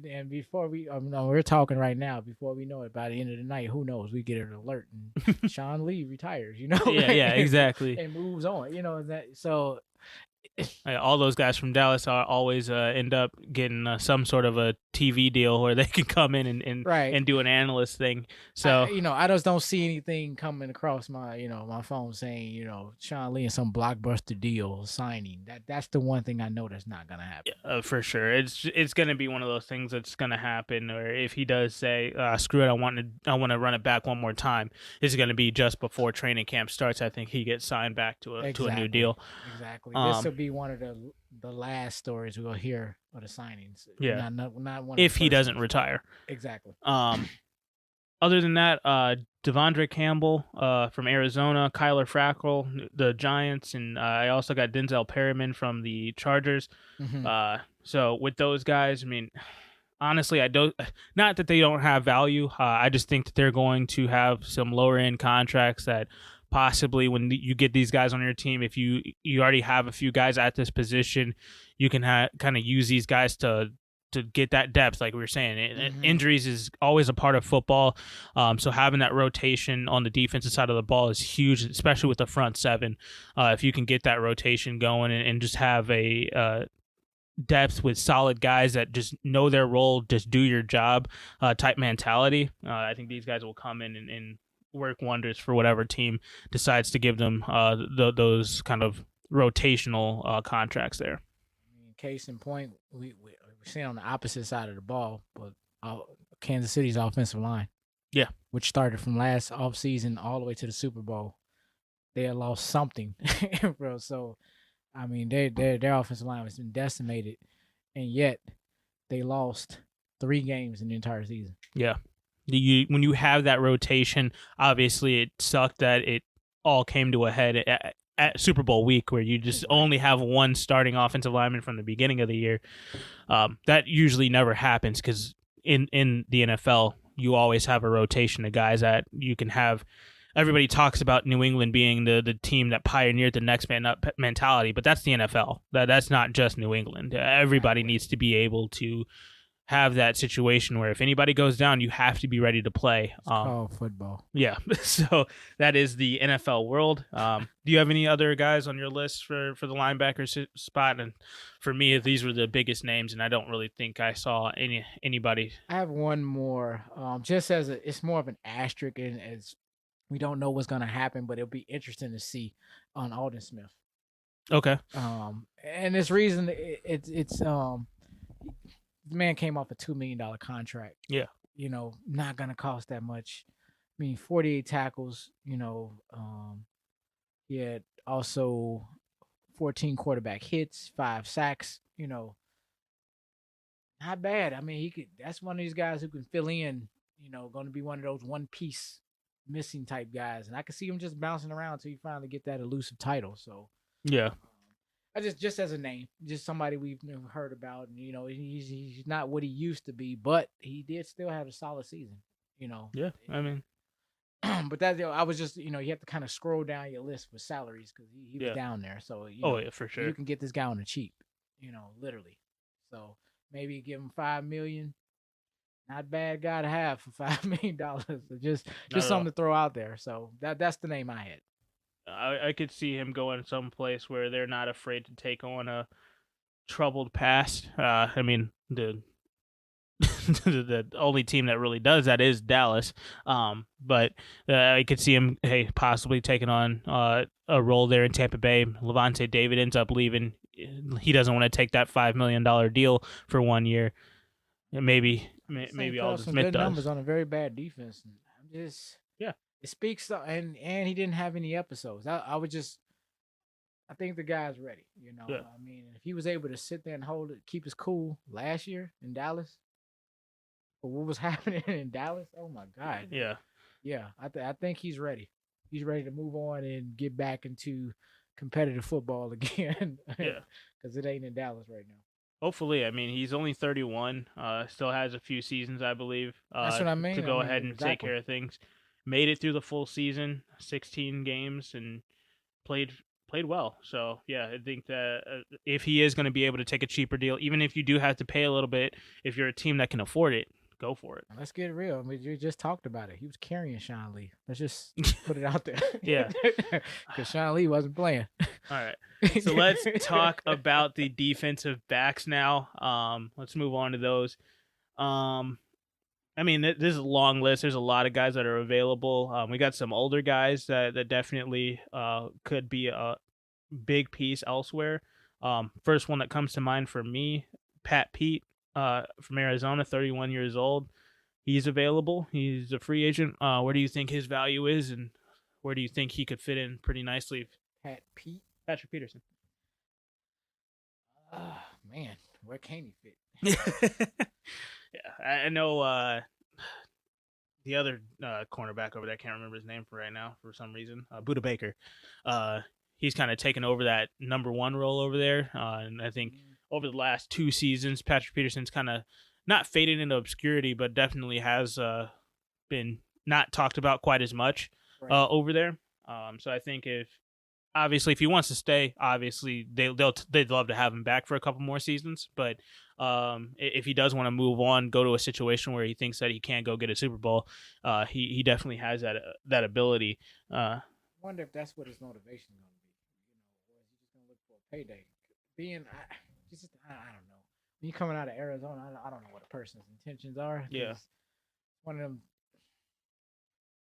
and before no, we're talking right now. Before we know it, by the end of the night, who knows? We get an alert, and Sean Lee retires, Yeah. Yeah. Exactly. and moves on. That so. All those guys from Dallas are always end up getting some sort of a TV deal where they can come in Right. and do an analyst thing. So I just don't see anything coming across my phone saying, Sean Lee and some blockbuster deal signing. That's the one thing I know that's not gonna happen. for sure, it's going to be one of those things that's going to happen. Or if he does say, "Screw it, I want to run it back one more time," it's going to be just before training camp starts. I think he gets signed back to a new deal. Exactly. This will be one of the last stories we'll hear of the signings. Yeah. Not one. If of the he first doesn't ones. retire. Exactly. Other than that, Devondre Campbell from Arizona, Kyler Fackrell, the Giants, and I also got Denzel Perryman from the Chargers. Mm-hmm. So with those guys, I mean, honestly, I don't. Not that they don't have value. I just think that they're going to have some lower end contracts that possibly when you get these guys on your team, if you already have a few guys at this position, you can kind of use these guys to get that depth, like we were saying. Injuries is always a part of football, so having that rotation on the defensive side of the ball is huge, especially with the front seven. If you can get that rotation going and just have a depth with solid guys that just know their role, just do your job type mentality, I think these guys will come in and work wonders for whatever team decides to give them those kind of rotational contracts there. Case in point, we see on the opposite side of the ball, but Kansas City's offensive line. Yeah. Which started from last offseason all the way to the Super Bowl. They had lost something, bro. So, I mean, their offensive line has been decimated, and yet they lost 3 games in the entire season. Yeah. When you have that rotation, obviously it sucked that it all came to a head at Super Bowl week, where you just only have one starting offensive lineman from the beginning of the year. That usually never happens because in the NFL, you always have a rotation of guys that you can have. Everybody talks about New England being the team that pioneered the next man up mentality, but that's the NFL. That's not just New England. Everybody needs to be able to have that situation where if anybody goes down, you have to be ready to play. It's called football. Yeah, so that is the NFL world. Do you have any other guys on your list for the linebacker spot? And for me, these were the biggest names, and I don't really think I saw anybody. I have one more, just as it's more of an asterisk, and as we don't know what's gonna happen, but it'll be interesting to see on Alden Smith. Okay. And this reason it's the man came off a $2 million contract. Yeah. Not gonna cost that much. I mean, 48 tackles. He had also 14 quarterback hits, 5 sacks. Not bad. I mean, he could. That's one of these guys who can fill in. Going to be one of those one piece missing type guys, and I could see him just bouncing around until you finally get that elusive title. So yeah. I just as a name, just somebody we've never heard about, and he's not what he used to be, but he did still have a solid season. Yeah, I mean, but that I was just you have to kind of scroll down your list for salaries because he was down there. So yeah, for sure, you can get this guy on the cheap, literally. So maybe give him $5 million. Not bad guy to have for $5 million. So just something to throw out there. So that's the name I had. I could see him going someplace where they're not afraid to take on a troubled past. I mean, the the only team that really does that is Dallas. But I could see him, possibly taking on a role there in Tampa Bay. Levante David ends up leaving. He doesn't want to take that $5 million deal for 1 year. Maybe Alden Smith good does. Numbers on a very bad defense. I'm just yeah. It speaks to, and he didn't have any episodes. I think the guy's ready. Yeah. I mean, if he was able to sit there and hold it, keep his cool last year in Dallas, but what was happening in Dallas? Oh my God. Yeah. Yeah. I think he's ready. He's ready to move on and get back into competitive football again Yeah. because it ain't in Dallas right now. Hopefully, I mean he's only 31. Still has a few seasons, I believe, That's what I to mean. I go mean ahead and take exactly. care of things. Made it through the full season, 16 games, and played played well. So yeah, I think that if he is going to be able to take a cheaper deal, even if you do have to pay a little bit, if you're a team that can afford it, go for it. Let's get real. I mean, you just talked about it. He was carrying Sean Lee. Let's just put it out there. Yeah. Because Sean Lee wasn't playing. All right. So let's talk about the defensive backs now. Let's move on to those. I mean, this is a long list. There's a lot of guys that are available. We got some older guys that definitely could be a big piece elsewhere. First one that comes to mind for me, Pat Pete from Arizona, 31 years old. He's available. He's a free agent. Where do you think his value is, and where do you think he could fit in pretty nicely? Pat Pete. Patrick Peterson. Oh, man. Where can he fit? Yeah, I know the other cornerback over there. I can't remember his name for right now for some reason. Buda Baker. He's kind of taken over that number one role over there. And I think over the last 2 seasons, Patrick Peterson's kind of not faded into obscurity, but definitely has been not talked about quite as much over there. So I think if he wants to stay, obviously they'd love to have him back for a couple more seasons. But if he does want to move on, go to a situation where he thinks that he can't go get a Super Bowl, he definitely has that ability. I wonder if that's what his motivation is going to be. Or is he just going to look for a payday? I don't know. When you're coming out of Arizona, I don't know what a person's intentions are. Yeah. One of them.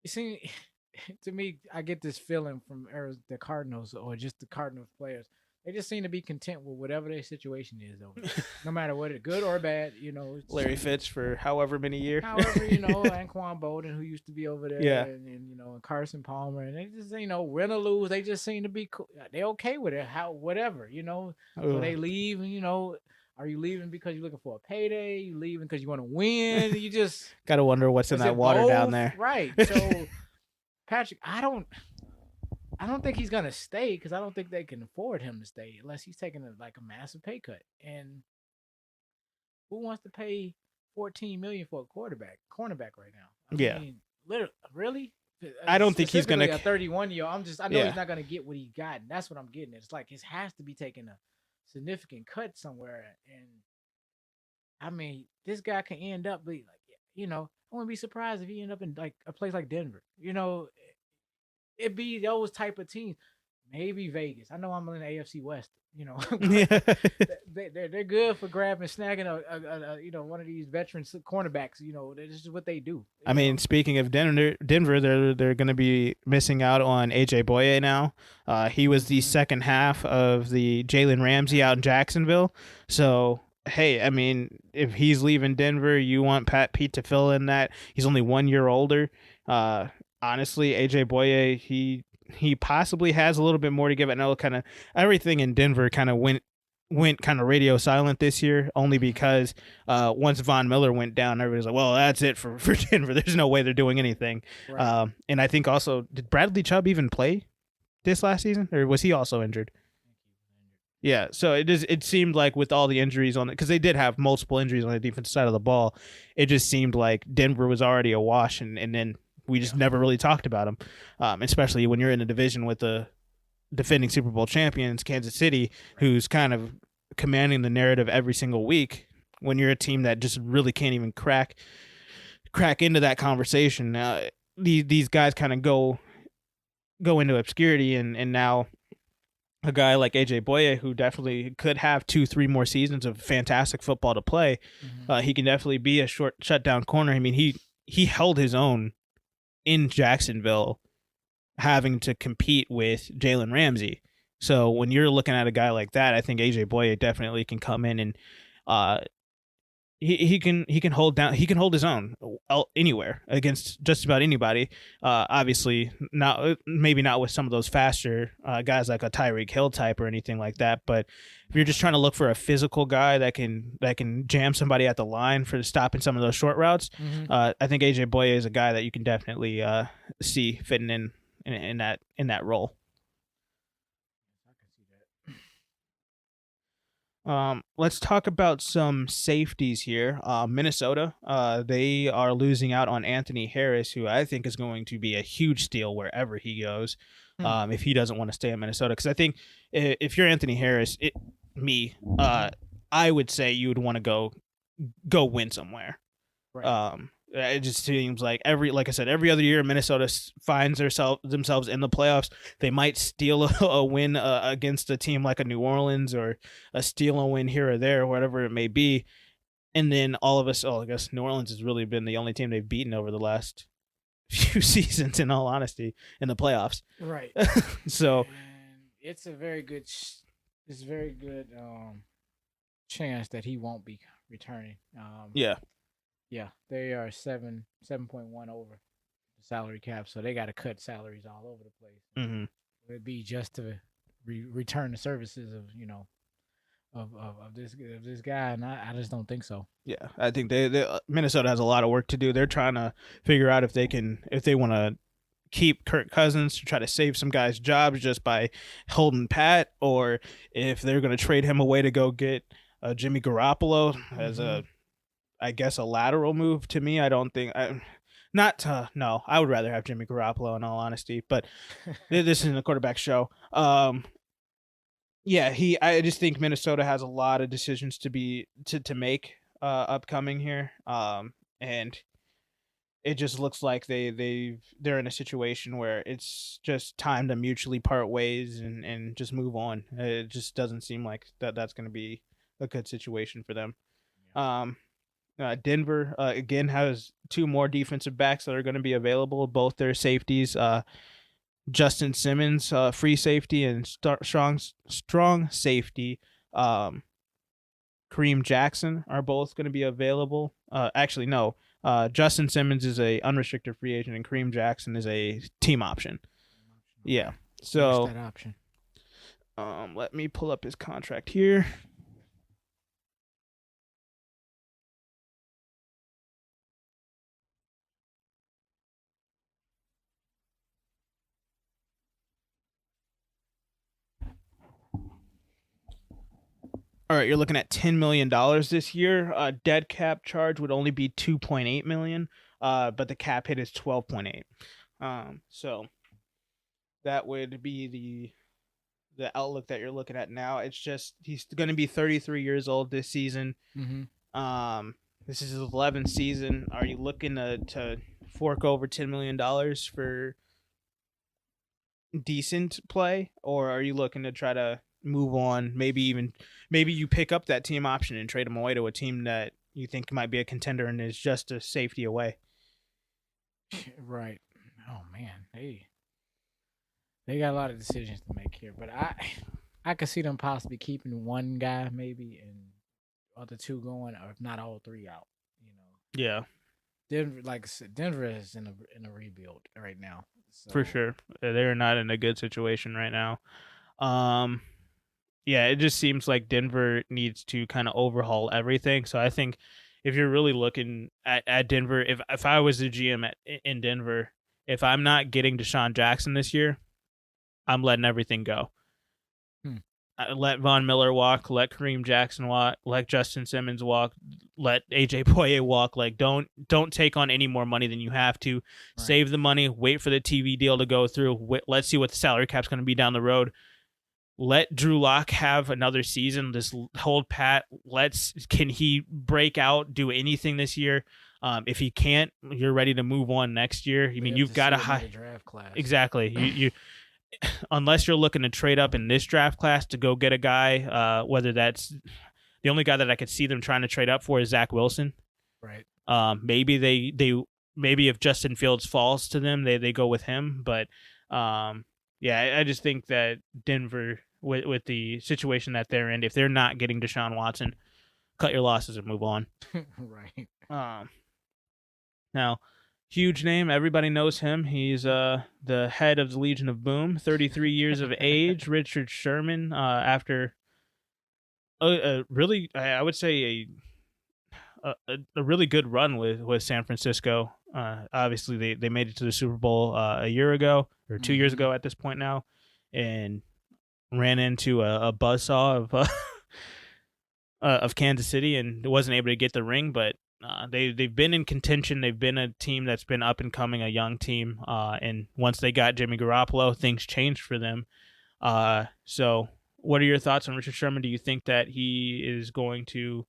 You see, to me, I get this feeling from the Cardinals or just the Cardinals players. They just seem to be content with whatever their situation is over there. No matter what it good or bad, Larry Fitz for however many years. However, Anquan Bolden, who used to be over there, yeah, and Carson Palmer, and they just win or lose, they just seem to be cool. They're okay with it, whatever. So they leave, and are you leaving because you're looking for a payday? You leaving because you want to win? You just gotta wonder what's in that water down there, right? So Patrick, I don't think he's gonna stay because I don't think they can afford him to stay unless he's taking a massive pay cut. And who wants to pay $14 million for a cornerback right now? I mean, literally, really? I don't think he's gonna a 31-year. I know he's not gonna get what he got, and that's what I'm getting at. It's like it has to be taking a significant cut somewhere. And I mean, this guy can end up I wouldn't be surprised if he ended up in a place like Denver. It'd be those type of teams. Maybe Vegas. I know I'm in the AFC West. They're good for grabbing, snagging a one of these veteran cornerbacks. This is what they do. I mean, speaking of Denver, they're going to be missing out on AJ Boye now. He was the second half of the Jalen Ramsey out in Jacksonville. So hey, I mean, if he's leaving Denver, you want Pat Pete to fill in that. He's only 1 year older. Honestly, AJ Boye, he possibly has a little bit more to give. I know kind of everything in Denver kind of went kind of radio silent this year, only because once Von Miller went down, everybody's like, well, that's it for Denver. There's no way they're doing anything. Right. And I think also, did Bradley Chubb even play this last season, or was he also injured? Yeah, so it seemed like with all the injuries on it, because they did have multiple injuries on the defensive side of the ball, it just seemed like Denver was already awash, and then we just never really talked about them, especially when you're in a division with the defending Super Bowl champions, Kansas City, who's kind of commanding the narrative every single week. When you're a team that just really can't even crack into that conversation, these guys kind of go into obscurity, and now a guy like AJ Boye, who definitely could have 2-3 more seasons of fantastic football to play, he can definitely be a short shutdown corner. I mean, he held his own in Jacksonville, having to compete with Jalen Ramsey. So when you're looking at a guy like that, I think AJ Boye definitely can come in and he can hold his own anywhere against just about anybody. Obviously, maybe not with some of those faster guys like a Tyreek Hill type or anything like that. But if you're just trying to look for a physical guy that can jam somebody at the line for stopping some of those short routes, I think AJ Boye is a guy that you can definitely see fitting in that role. Let's talk about some safeties here. Minnesota, they are losing out on Anthony Harris, who I think is going to be a huge steal wherever he goes. Hmm. If he doesn't want to stay in Minnesota, because I think if you're Anthony Harris, I would say you would want to go win somewhere. Right. It just seems like like I said, every other year Minnesota finds themselves in the playoffs. They might steal a win against a team like a New Orleans, or steal a win here or there, whatever it may be, and then all of us. Oh, I guess New Orleans has really been the only team they've beaten over the last few seasons. In all honesty, in the playoffs. Right. So And it's a very good. It's a very good chance that he won't be returning. yeah. Yeah, they are 7.1 over the salary cap, so they got to cut salaries all over the place. Mm-hmm. It'd be just to return the services of of this guy, and I just don't think so. Yeah, I think Minnesota has a lot of work to do. They're trying to figure out if they want to keep Kirk Cousins to try to save some guys' jobs just by holding pat, or if they're going to trade him away to go get Jimmy Garoppolo as I guess a lateral move. To me, I don't think no, I would rather have Jimmy Garoppolo in all honesty, but this isn't a quarterback show. Yeah, I just think Minnesota has a lot of decisions to make upcoming here. And it just looks like they're in a situation where it's just time to mutually part ways and just move on. It just doesn't seem like that's going to be a good situation for them. Yeah. Denver again has two more defensive backs that are going to be available. Both their safeties, Justin Simmons, free safety, and strong safety, Kareem Jackson, are both going to be available. Actually, no. Justin Simmons is a unrestricted free agent, and Kareem Jackson is a team option. Yeah. So what's that option? Let me pull up his contract here. All right, you're looking at $10 million this year. Dead cap charge would only be $2.8 million, but the cap hit is 12.8. So that would be the outlook that you're looking at now. It's just he's going to be 33 years old this season. This is his 11th season. Are you looking to fork over $10 million for decent play, or are you looking to try to move on? Maybe you pick up that team option and trade him away to a team that you think might be a contender and is just a safety away. Right. Oh man, they got a lot of decisions to make here, but I could see them possibly keeping one guy maybe and other two going, or if not all three out. You know. Yeah. Denver, like I said, Denver is in a rebuild right now. So. For sure, they're not in a good situation right now. Yeah, it just seems like Denver needs to kind of overhaul everything. So I think if you're really looking at Denver, if I was the GM in Denver, if I'm not getting Deshaun Jackson this year, I'm letting everything go. Let Von Miller walk, let Kareem Jackson walk, let Justin Simmons walk, let AJ Boye walk. Like don't take on any more money than you have to. Right. Save the money, wait for the TV deal to go through. Let's see what the salary cap's going to be down the road. Let Drew Lock have another season. Just hold pat. Can he break out, do anything this year? If he can't, you're ready to move on next year. I mean, you've got a high draft class. Exactly. You unless you're looking to trade up in this draft class to go get a guy, whether that's the only guy that I could see them trying to trade up for is Zach Wilson. Right. Maybe maybe if Justin Fields falls to them, they go with him. But yeah, I just think that Denver, with the situation that they're in, if they're not getting Deshaun Watson, cut your losses and move on. Right. Now, huge name. Everybody knows him. He's the head of the Legion of Boom, 33 years of age. Richard Sherman, after really, I would say a really good run with San Francisco. Obviously, they made it to the Super Bowl a year ago, or 2 years ago at this point now, and ran into a buzzsaw of of Kansas City and wasn't able to get the ring, but they've been in contention. They've been a team that's been up and coming, a young team. And once they got Jimmy Garoppolo, things changed for them. So, what are your thoughts on Richard Sherman? Do you think that he is going to?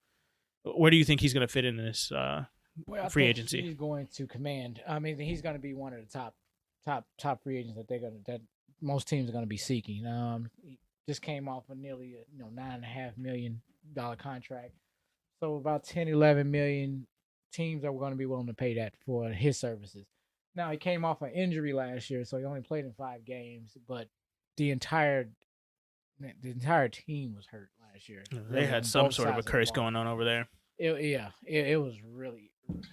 Where do you think he's going to fit in this Well, I free think agency? he's going to command. I mean, he's going to be one of the top free agents that most teams are going to be seeking. He just came off a nearly $9.5 million contract, so about 10, 11 million teams are going to be willing to pay that for his services. Now he came off an injury last year, so he only played in 5 games, but the entire the entire team was hurt last year, They really had on some both sort of a sides of the curse ball. going on over there, It was really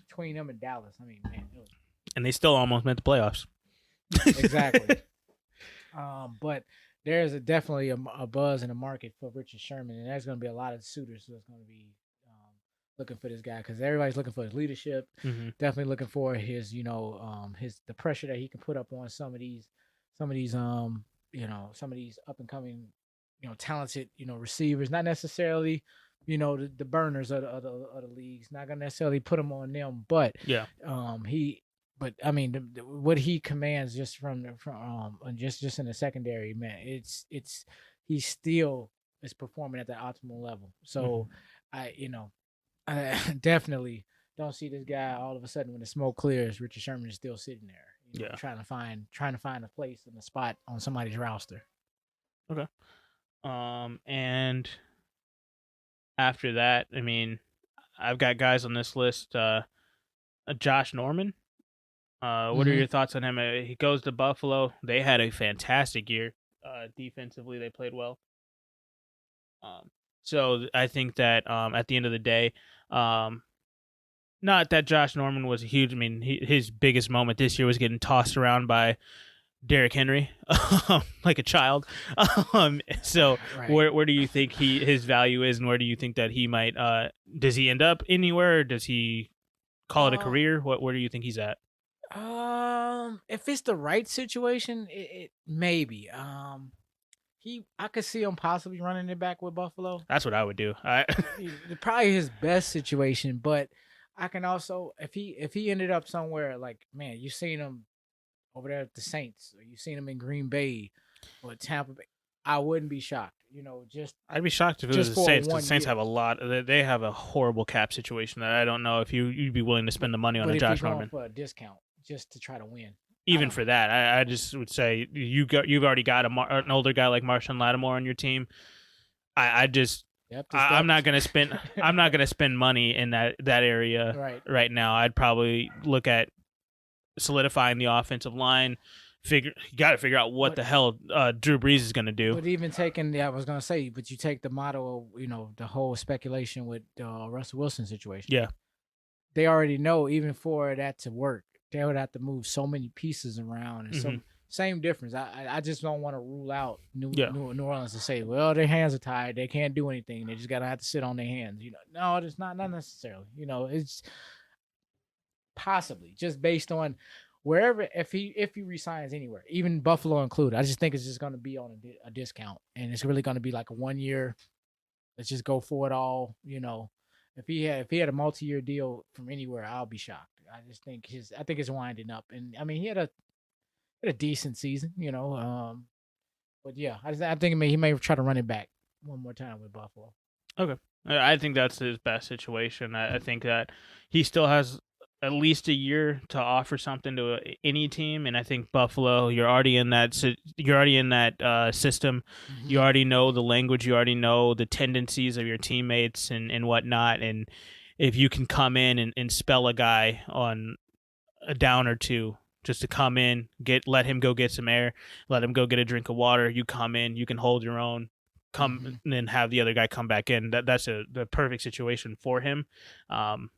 between them and Dallas. I mean, man, it was and they still almost made the playoffs. exactly. But there's definitely a buzz in the market for Richard Sherman, and there's going to be a lot of suitors that's going to be looking for this guy because everybody's looking for his leadership. Hmm. Definitely looking for his, his the pressure that he can put up on some of these, some of these up and coming, talented, receivers. Not necessarily, the burners of the leagues. Not gonna necessarily put them on them, but Yeah. he but I mean, what he commands just just in the secondary, man, it's he still is performing at the optimal level. So, Hmm. I definitely don't see this guy all of a sudden when the smoke clears. Richard Sherman is still sitting there, Yeah. trying to find a place in the spot on somebody's roster. Okay. And after that, I mean, I've got guys on this list. Josh Norman. What are Mm-hmm. your thoughts on him? He goes to Buffalo. They had a fantastic year. Defensively, they played well. So I think that at the end of the day, um, not that Josh Norman was a huge. I mean, his biggest moment this year was getting tossed around by Derrick Henry, like a child. So Right. where do you think his value is, and where do you think that he might? Does he end up anywhere? Or does he call it a Uh, career? Where do you think he's at? if it's the right situation, it maybe. I could see him possibly running it back with Buffalo. That's what I would do. I Probably his best situation, but I can also if he ended up somewhere like, man, you seen him over there at the Saints, or you seen him in Green Bay or Tampa Bay, I wouldn't be shocked. I'd be shocked if it was Just the for Saints, because the one Saints year. have a lot. They have a horrible cap situation that I don't know if you'd be willing to But spend the money on a if you're Josh going Norman. for a discount just to try to win, I Even don't for know. that, I just would say you've already got an older guy like Marshawn Lattimore on your team. I just Depth is depth. I'm not gonna spend money in that area Right. right now. I'd probably look at solidifying the offensive line. You got to figure out what But the hell Drew Brees is gonna do. but even taking, I was gonna say, but you take the model of, the whole speculation with Russell Wilson situation. Yeah. They already know, even for that to work, they would have to move so many pieces around, and Hmm. so same difference. I just don't want to rule out Yeah. New Orleans to say, well, their hands are tied, they can't do anything, they just gotta have to sit on their hands. No, it's not necessarily. It's possibly just based on wherever, if he resigns anywhere, even Buffalo included. I just think it's just going to be on a discount, and it's really going to be like a 1 year. Let's just go for it all. If he had a multi-year deal from anywhere, I'll be shocked. I think it's winding up, and I mean he had a decent season. But yeah, I think he may try to run it back one more time with Buffalo. Okay. I think that's his best situation. I think that he still has at least a year to offer something to any team, and I think Buffalo. You're already in that system. You Mm-hmm. already know the language. You already know the tendencies of your teammates and whatnot. And if you can come in and spell a guy on a down or two, just to come in, let him go get some air, let him go get a drink of water. You come in, you can hold your own, Mm-hmm. come and then have the other guy come back in. That's the perfect situation for him. Um,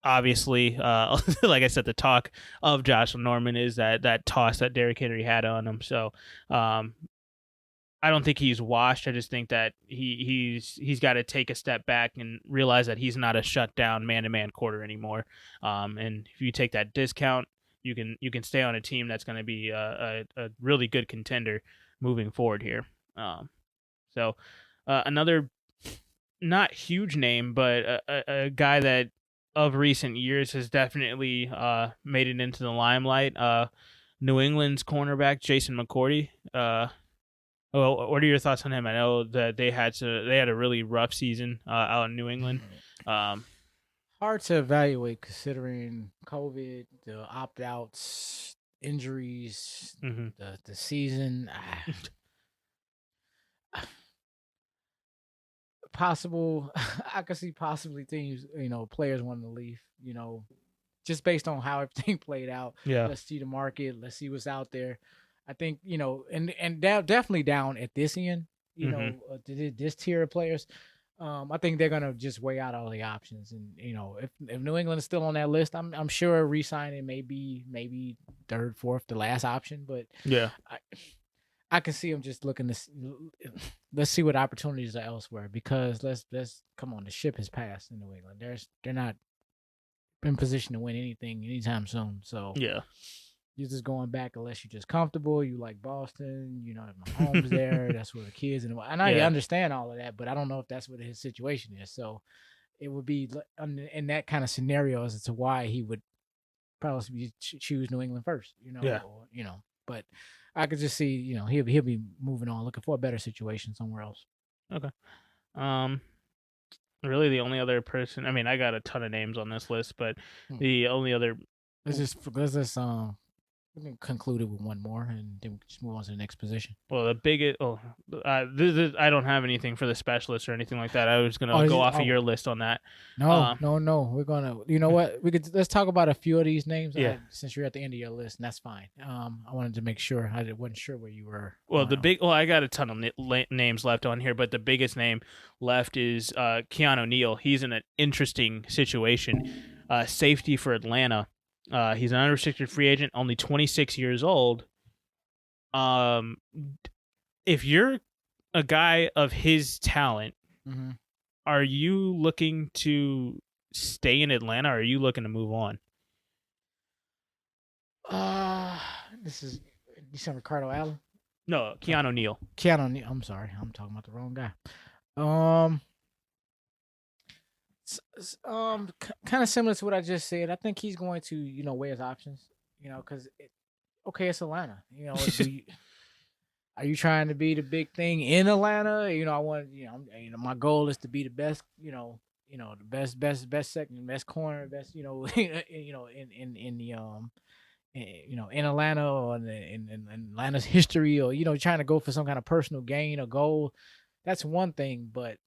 Obviously, like I said, the talk of Josh Norman is that toss that Derrick Henry had on him. So um, I don't think he's washed. I just think that he's got to take a step back and realize that he's not a shutdown man-to-man quarter anymore. And if you take that discount, you can stay on a team that's going to be a really good contender moving forward here. So another not huge name, but a guy that of recent years has definitely made it into the limelight. New England's cornerback Jason McCourty. Well, what are your thoughts on him? I know that they had a really rough season out in New England. Um, Hard to evaluate considering COVID, the opt outs, injuries, mhm. the season. Possible, I could see possibly teams, players wanting to leave. Just based on how everything played out. Yeah. Let's see the market. Let's see what's out there. I think definitely down at this end. Hmm. This tier of players. I think they're gonna just weigh out all the options, and if New England is still on that list, I'm sure re-signing maybe third, fourth, the last option, but Yeah. I, I can see them just looking to let's see what opportunities are elsewhere because let's come on, the ship has passed in New England. They're not in position to win anything anytime soon. So Yeah. you're just going back unless you're just comfortable. You like Boston, my home's there. That's where the kids and I Yeah. understand all of that, but I don't know if that's what his situation is. So it would be in that kind of scenario as to why he would probably choose New England first. Yeah. But I could just see he'll be moving on, looking for a better situation somewhere else. Okay. Um, really, the only other person. I mean, I got a ton of names on this list, but Hmm. the only other. Let's we can conclude it with one more, and then we can just move on to the next position. Well, the biggest. Oh, I don't have anything for the specialists or anything like that. I was gonna go off of your list on that. No, no, no. We're gonna. You know what? Let's talk about a few of these names. Yeah. Since you're at the end of your list, and that's fine. I wanted to make sure. I wasn't sure where you were. Well, I got a ton of names left on here, but the biggest name left is Keanu Neal. He's in an interesting situation. Safety for Atlanta. He's an unrestricted free agent, only 26 years old. If you're a guy of his talent, Mm-hmm. are you looking to stay in Atlanta, or are you looking to move on? This is you said Ricardo Allen. No, Keanu Neal. Keanu Neal. I'm sorry, I'm talking about the wrong guy. Kind of similar to what I just said. I think he's going to weigh his options. Because it's Atlanta. Are you trying to be the big thing in Atlanta? I want my goal is to be the best. The best second, best corner, best. In the in Atlanta or in Atlanta's history, or trying to go for some kind of personal gain or goal. That's one thing, but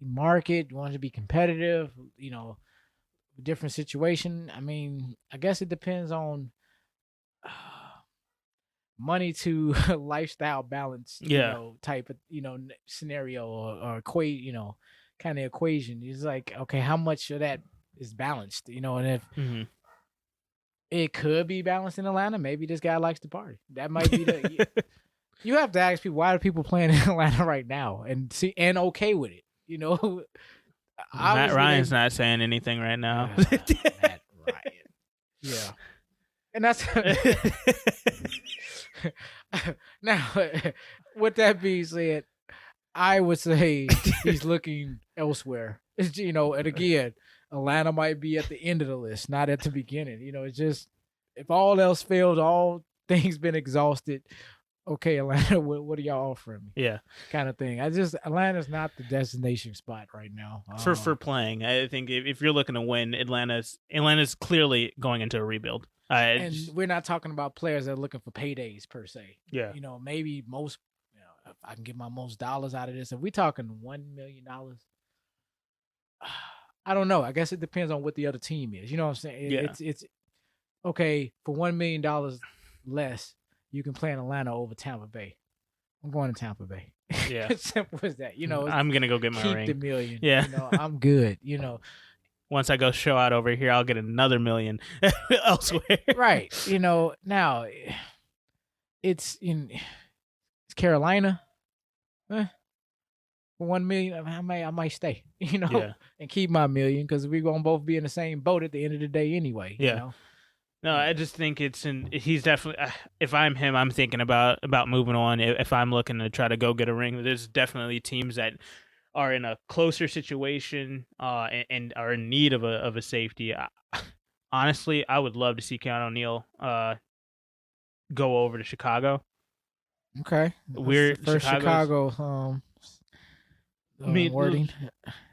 market, you want to be competitive, different situation. I mean, I guess it depends on money to lifestyle balance, type of, scenario or equate, kind of equation. It's like, okay, how much of that is balanced, and if it could be balanced in Atlanta, maybe this guy likes to party. That might be the, you have to ask people, why are people playing in Atlanta right now and okay with it? Matt Ryan's not saying anything right now. Matt Ryan. Yeah. And that's now, with that being said, I would say he's looking elsewhere. And again, Atlanta might be at the end of the list, not at the beginning. It's just if all else failed, all things been exhausted. Okay, Atlanta, what are y'all offering me? Yeah, kind of thing. Atlanta's not the destination spot right now for playing. I think if you're looking to win, Atlanta's clearly going into a rebuild. And we're not talking about players that are looking for paydays per se. Yeah, maybe most. If I can get my most dollars out of this, if we're talking $1 million, I don't know. I guess it depends on what the other team is. You know what I'm saying? It's okay for $1 million less. You can play in Atlanta over Tampa Bay. I'm going to Tampa Bay. Yeah. It's simple as that. I'm going to go get my ring. Keep the million. Yeah. I'm good. Once I go show out over here, I'll get another million elsewhere. Right. Now it's Carolina. For $1 million, I might stay, and keep my million because we're going to both be in the same boat at the end of the day anyway. Yeah. No, I just think he's definitely, if I'm him, I'm thinking about moving on. If I'm looking to try to go get a ring, there's definitely teams that are in a closer situation and are in need of a safety. Honestly, I would love to see Keanu O'Neal go over to Chicago. Okay, that's the We're first Chicago's. Chicago I mean, wording.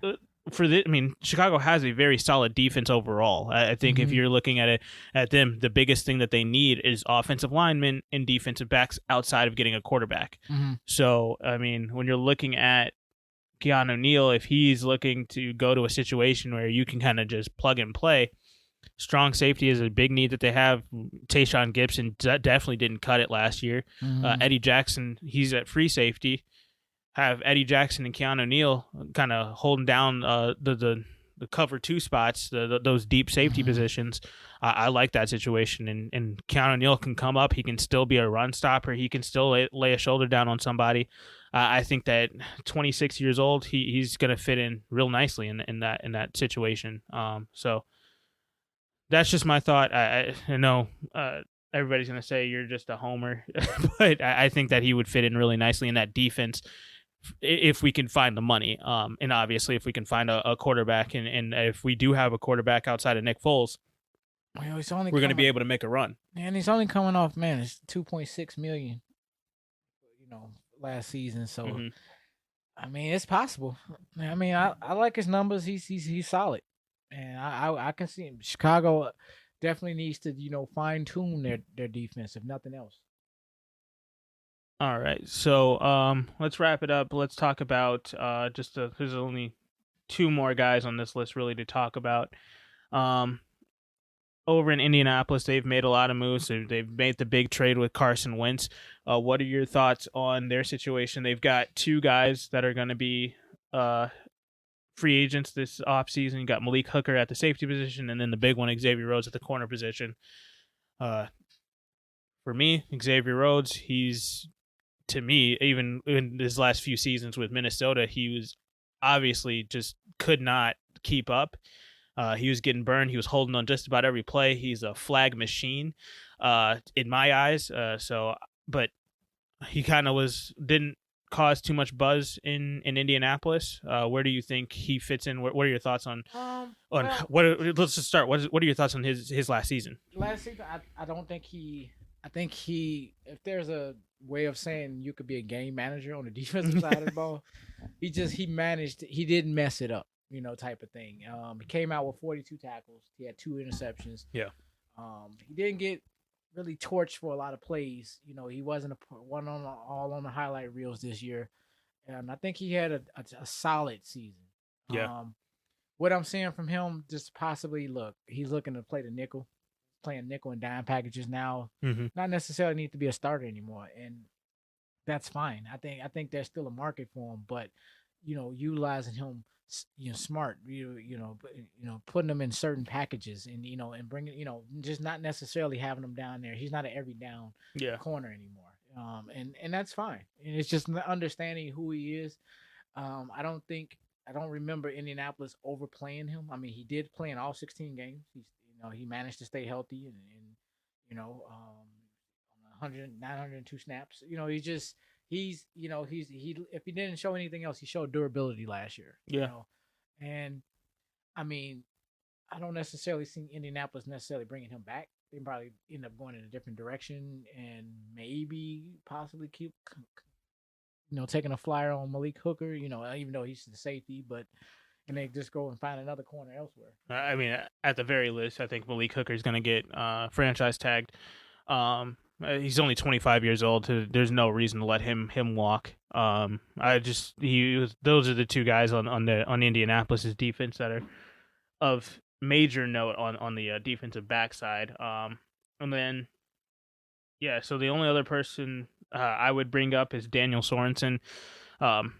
uh, for the, I mean, Chicago has a very solid defense overall. I think if Hmm. you're looking at it at them, the biggest thing that they need is offensive linemen and defensive backs outside of getting a quarterback. Hmm. So, I mean, when you're looking at Keanu Neal, if he's looking to go to a situation where you can kind of just plug and play, strong safety is a big need that they have. Tayshawn Gibson definitely didn't cut it last year. Hmm. Eddie Jackson, he's at free safety. Have Eddie Jackson and Keanu Neal kind of holding down the cover two spots, those deep safety Hmm. positions. I like that situation, and Keanu Neal can come up. He can still be a run stopper. He can still lay a shoulder down on somebody. I think that 26 years old, he's going to fit in real nicely in that situation. So that's just my thought. I know everybody's going to say you're just a homer, but I think that he would fit in really nicely in that defense if we can find the money. And obviously, if we can find a quarterback, and if we do have a quarterback outside of Nick Foles, Well, he's only we're going to be coming, able to make a run. man. He's only coming off, man. It's 2.6 million, you know, last season. So Hmm. I mean, it's possible. I mean, I like his numbers. He's solid, and I can see him. Chicago definitely needs to fine tune their defense, if nothing else. All right, so let's wrap it up. Let's talk about there's only two more guys on this list really to talk about. Um, Over in Indianapolis, they've made a lot of moves. They've made the big trade with Carson Wentz. What are your thoughts on their situation? They've got two guys that are going to be uh, free agents this offseason. You got Malik Hooker at the safety position, and then the big one, Xavier Rhodes at the corner position. Uh, for me, Xavier Rhodes, he's to me, even in his last few seasons with Minnesota, he was obviously just could not keep up. He was getting burned. He was holding on just about every play. He's a flag machine, in my eyes. But he kind of didn't cause too much buzz in Indianapolis. Where do you think he fits in? What are your thoughts on Well, what? Let's just start. What are your thoughts on his last season? last season, I don't think he. I think if there's a way of saying you could be a game manager on the defensive side of the ball, he managed. He didn't mess it up, type of thing. He came out with 42 tackles. He had 2 interceptions. Yeah. He didn't get really torched for a lot of plays. He wasn't one on all on the highlight reels this year, and I think he had a solid season. Yeah. What I'm seeing from him, just possibly look, he's looking to play the nickel, playing nickel and dime packages now. Mm-hmm. Not necessarily need to be a starter anymore, and that's fine. I think there's still a market for him, but utilizing him, smart, putting them in certain packages, and and bringing, just not necessarily having them down there. He's not an every down Yeah. corner anymore, and that's fine. And it's just understanding who he is. I don't remember Indianapolis overplaying him. I mean, he did play in all 16 games. He managed to stay healthy and 902 snaps. He's if he didn't show anything else, he showed durability last year. Yeah. And I mean, I don't necessarily see Indianapolis necessarily bringing him back. They probably end up going in a different direction and maybe possibly keep taking a flyer on Malik Hooker. Even though he's the safety, but and they just go and find another corner elsewhere. I mean, at the very least, I think Malik Hooker is going to get franchise tagged. He's only 25 years old. There's no reason to let him walk. Those are the two guys on Indianapolis's defense that are of major note on the defensive backside. And then yeah, so the only other person I would bring up is Daniel Sorensen. Um,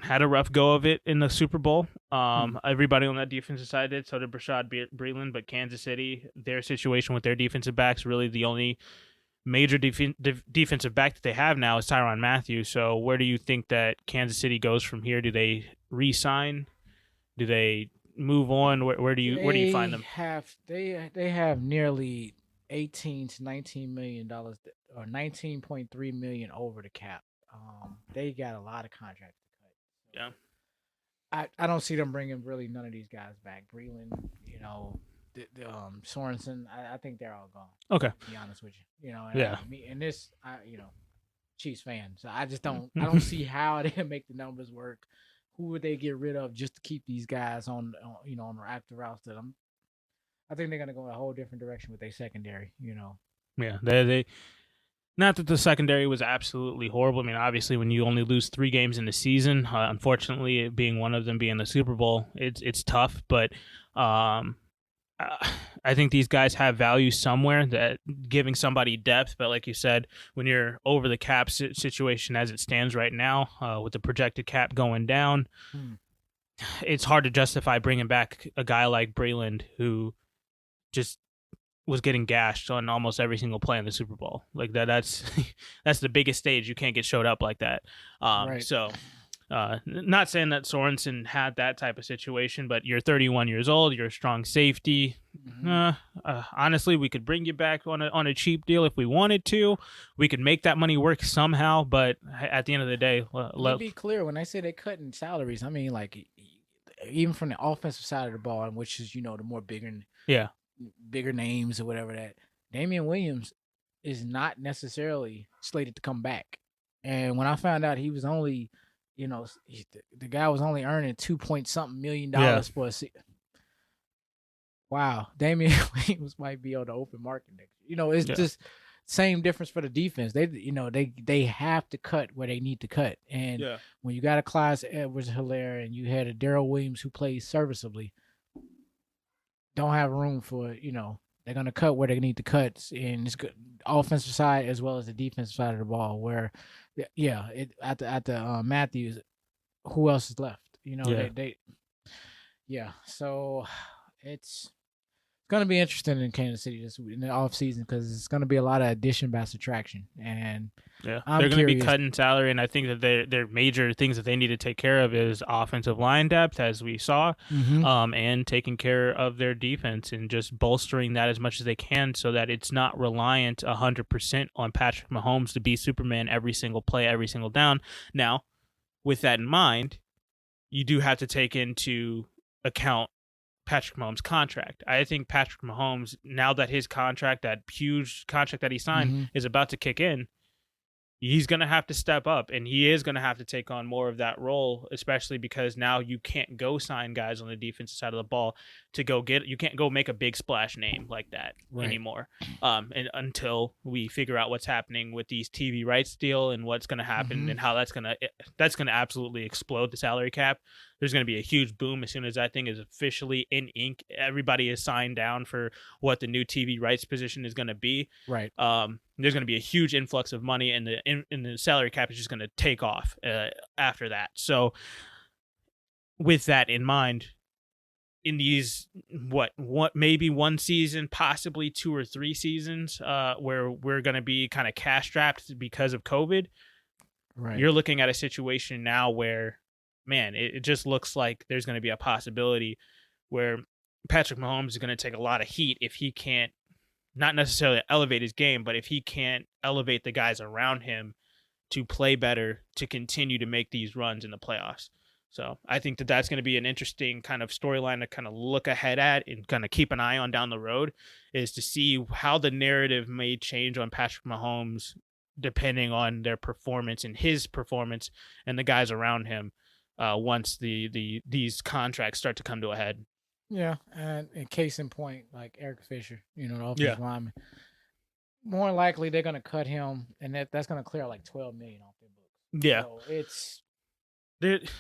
had a rough go of it in the Super Bowl. Everybody on that defensive side did. So did Brashad Breeland, but Kansas City, their situation with their defensive backs, really the only major defensive back that they have now is Tyrann Mathieu. So where do you think that Kansas City goes from here? Do they re-sign? Do they move on? Where do you find them? They have nearly 18 to $19 million or 19.3 million over the cap. They got a lot of contracts to cut. So, Yeah. I don't see them bringing really none of these guys back. Breland, Sorensen. I think they're all gone. Okay. To be honest with you, and Yeah. Chiefs fan. So I don't see how they make the numbers work. Who would they get rid of just to keep these guys on their active roster? I think they're gonna go in a whole different direction with their secondary. Yeah. They not that the secondary was absolutely horrible. I mean, obviously, when you only lose 3 games in the season, unfortunately, it being one of them being the Super Bowl, it's tough. But I think these guys have value somewhere, that giving somebody depth. But like you said, when you're over the cap situation as it stands right now, with the projected cap going down, it's hard to justify bringing back a guy like Breland, who just was getting gashed on almost every single play in the Super Bowl. Like that's that's the biggest stage. You can't get showed up like that. Right. So not saying that Sorensen had that type of situation, but you're 31 years old. You're a strong safety. Honestly, we could bring you back on a cheap deal if we wanted to. We could make that money work somehow. But at the end of the day, let me be clear. When I say they're cutting salaries, I mean like even from the offensive side of the ball, which is the more bigger names or whatever, that Damian Williams is not necessarily slated to come back. And when I found out he was only, the guy was only earning $2 million for a season. Wow, Damian Williams might be on the open market next year. It's just same difference for the defense. They have to cut where they need to cut. And when you got a Clyde Edwards-Helaire and you had a Darrell Williams who plays serviceably, don't have room for, they're going to cut where they need to cut, and it's good offensive side as well as the defensive side of the ball, where at the Matthews, who else is left? So it's going to be interesting in Kansas City in the offseason, because it's going to be a lot of addition by subtraction, and they're going to be cutting salary, and I think that their major things that they need to take care of is offensive line depth, as we saw, and taking care of their defense and just bolstering that as much as they can, so that it's not reliant 100% on Patrick Mahomes to be Superman every single play, every single down. Now, with that in mind, you do have to take into account Patrick Mahomes' contract. I think Patrick Mahomes, now that his contract, that huge contract that he signed, is about to kick in, he's going to have to step up, and he is going to have to take on more of that role, especially because now you can't go sign guys on the defensive side of the ball you can't go make a big splash name like that anymore. And until we figure out what's happening with these TV rights deal and what's going to happen and how that's going to absolutely explode the salary cap. There's going to be a huge boom as soon as that thing is officially in ink. Everybody is signed down for what the new TV rights position is going to be. Right. There's going to be a huge influx of money, and the salary cap is just going to take off after that. So with that in mind, in these what maybe one season, possibly 2 or 3 seasons, where we're going to be kind of cash strapped because of COVID, you're looking at a situation now where, man, it just looks like there's going to be a possibility where Patrick Mahomes is going to take a lot of heat if he can't, not necessarily elevate his game, but if he can't elevate the guys around him to play better, to continue to make these runs in the playoffs. So I think that that's going to be an interesting kind of storyline to kind of look ahead at and kind of keep an eye on down the road, is to see how the narrative may change on Patrick Mahomes depending on their performance and his performance and the guys around him once these contracts start to come to a head. Yeah, and in case in point, like Eric Fisher, the offensive lineman, more likely they're going to cut him, and that's going to clear like $12 million off their books. Yeah, so it's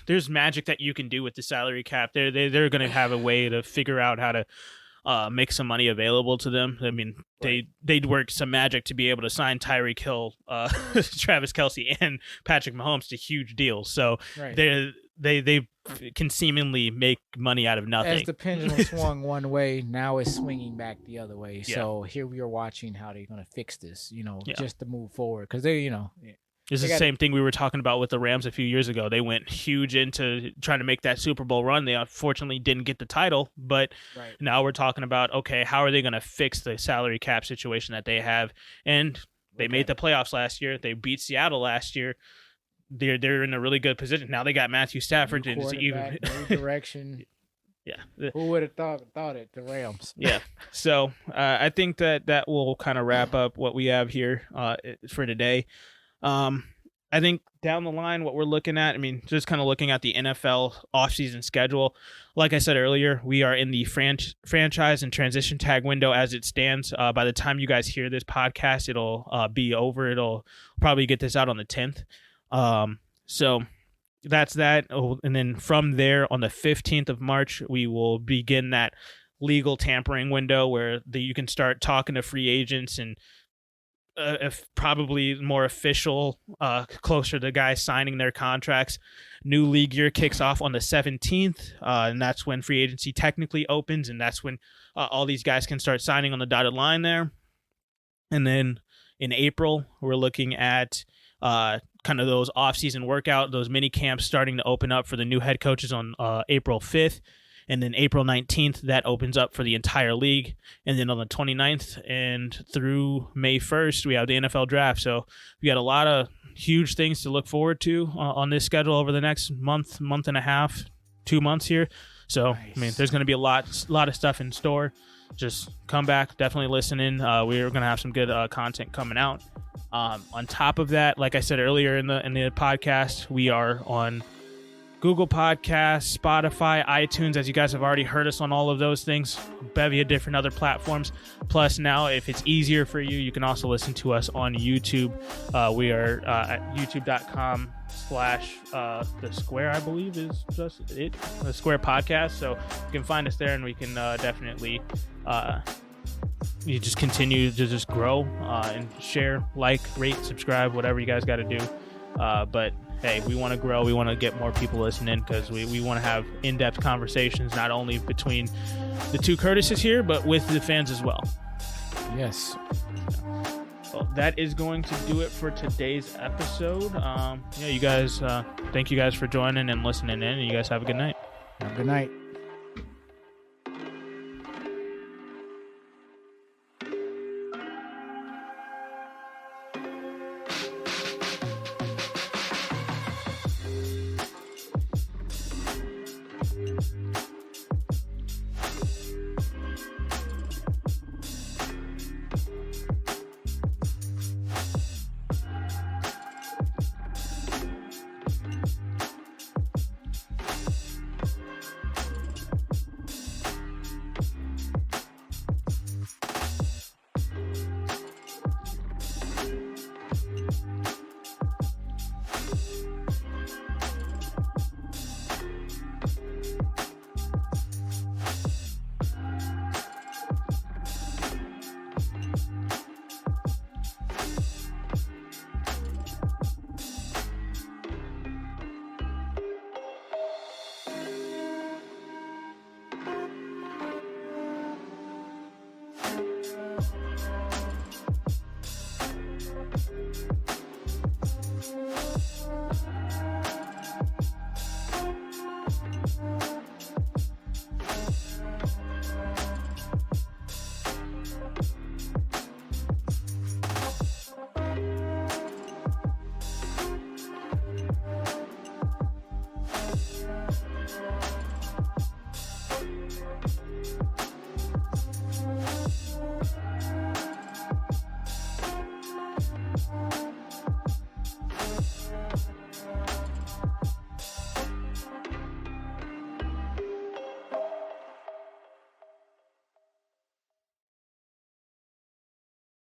there's magic that you can do with the salary cap. They're going to have a way to figure out how to make some money available to them. I mean, they'd work some magic to be able to sign Tyreek Hill, Travis Kelce, and Patrick Mahomes to huge deals. So they can seemingly make money out of nothing. As the pendulum swung one way, now it's swinging back the other way. Yeah. So here we are watching how they're going to fix this, just to move forward. Because this is the same thing we were talking about with the Rams a few years ago. They went huge into trying to make that Super Bowl run. They unfortunately didn't get the title, but now we're talking about, okay, how are they going to fix the salary cap situation that they have? And they made the playoffs last year. They beat Seattle last year. they're in a really good position now. They got Matthew Stafford, and it's even new direction. Yeah, who would have thought it? The Rams. Yeah, so I think that will kind of wrap up what we have here for today. I think down the line, what we're looking at, I mean, just kind of looking at the NFL offseason schedule. Like I said earlier, we are in the franchise and transition tag window as it stands. By the time you guys hear this podcast, it'll be over. It'll probably get this out on the 10th. So that's that. Oh, and then from there, on the 15th of March, we will begin that legal tampering window where you can start talking to free agents and if probably more official, closer to guys signing their contracts. New league year kicks off on the 17th, and that's when free agency technically opens, and that's when all these guys can start signing on the dotted line there. And then in April, we're looking at kind of those off-season workout, those mini camps starting to open up for the new head coaches on April 5th. And then April 19th, that opens up for the entire league. And then on the 29th and through May 1st, we have the NFL draft. So we got a lot of huge things to look forward to on this schedule over the next month and a half, 2 months here. So, nice. I mean, there's going to be a lot of stuff in store. Just come back, definitely listen in. We're going to have some good content coming out. On top of that, like I said earlier in the podcast, we are on Google Podcasts, Spotify, iTunes, as you guys have already heard us on all of those things, bevy of different other platforms. Plus now, if it's easier for you, you can also listen to us on YouTube. We are at youtube.com/The Square, I believe is just it, The Square Podcast. So you can find us there, and we can definitely you just continue to just grow and share, like, rate, subscribe, whatever you guys got to do. But hey, we want to grow. We want to get more people listening because we want to have in-depth conversations, not only between the two Curtises here, but with the fans as well. Yes. Well, that is going to do it for today's episode. You guys, thank you guys for joining and listening in, and you guys have a good night. Have a good night.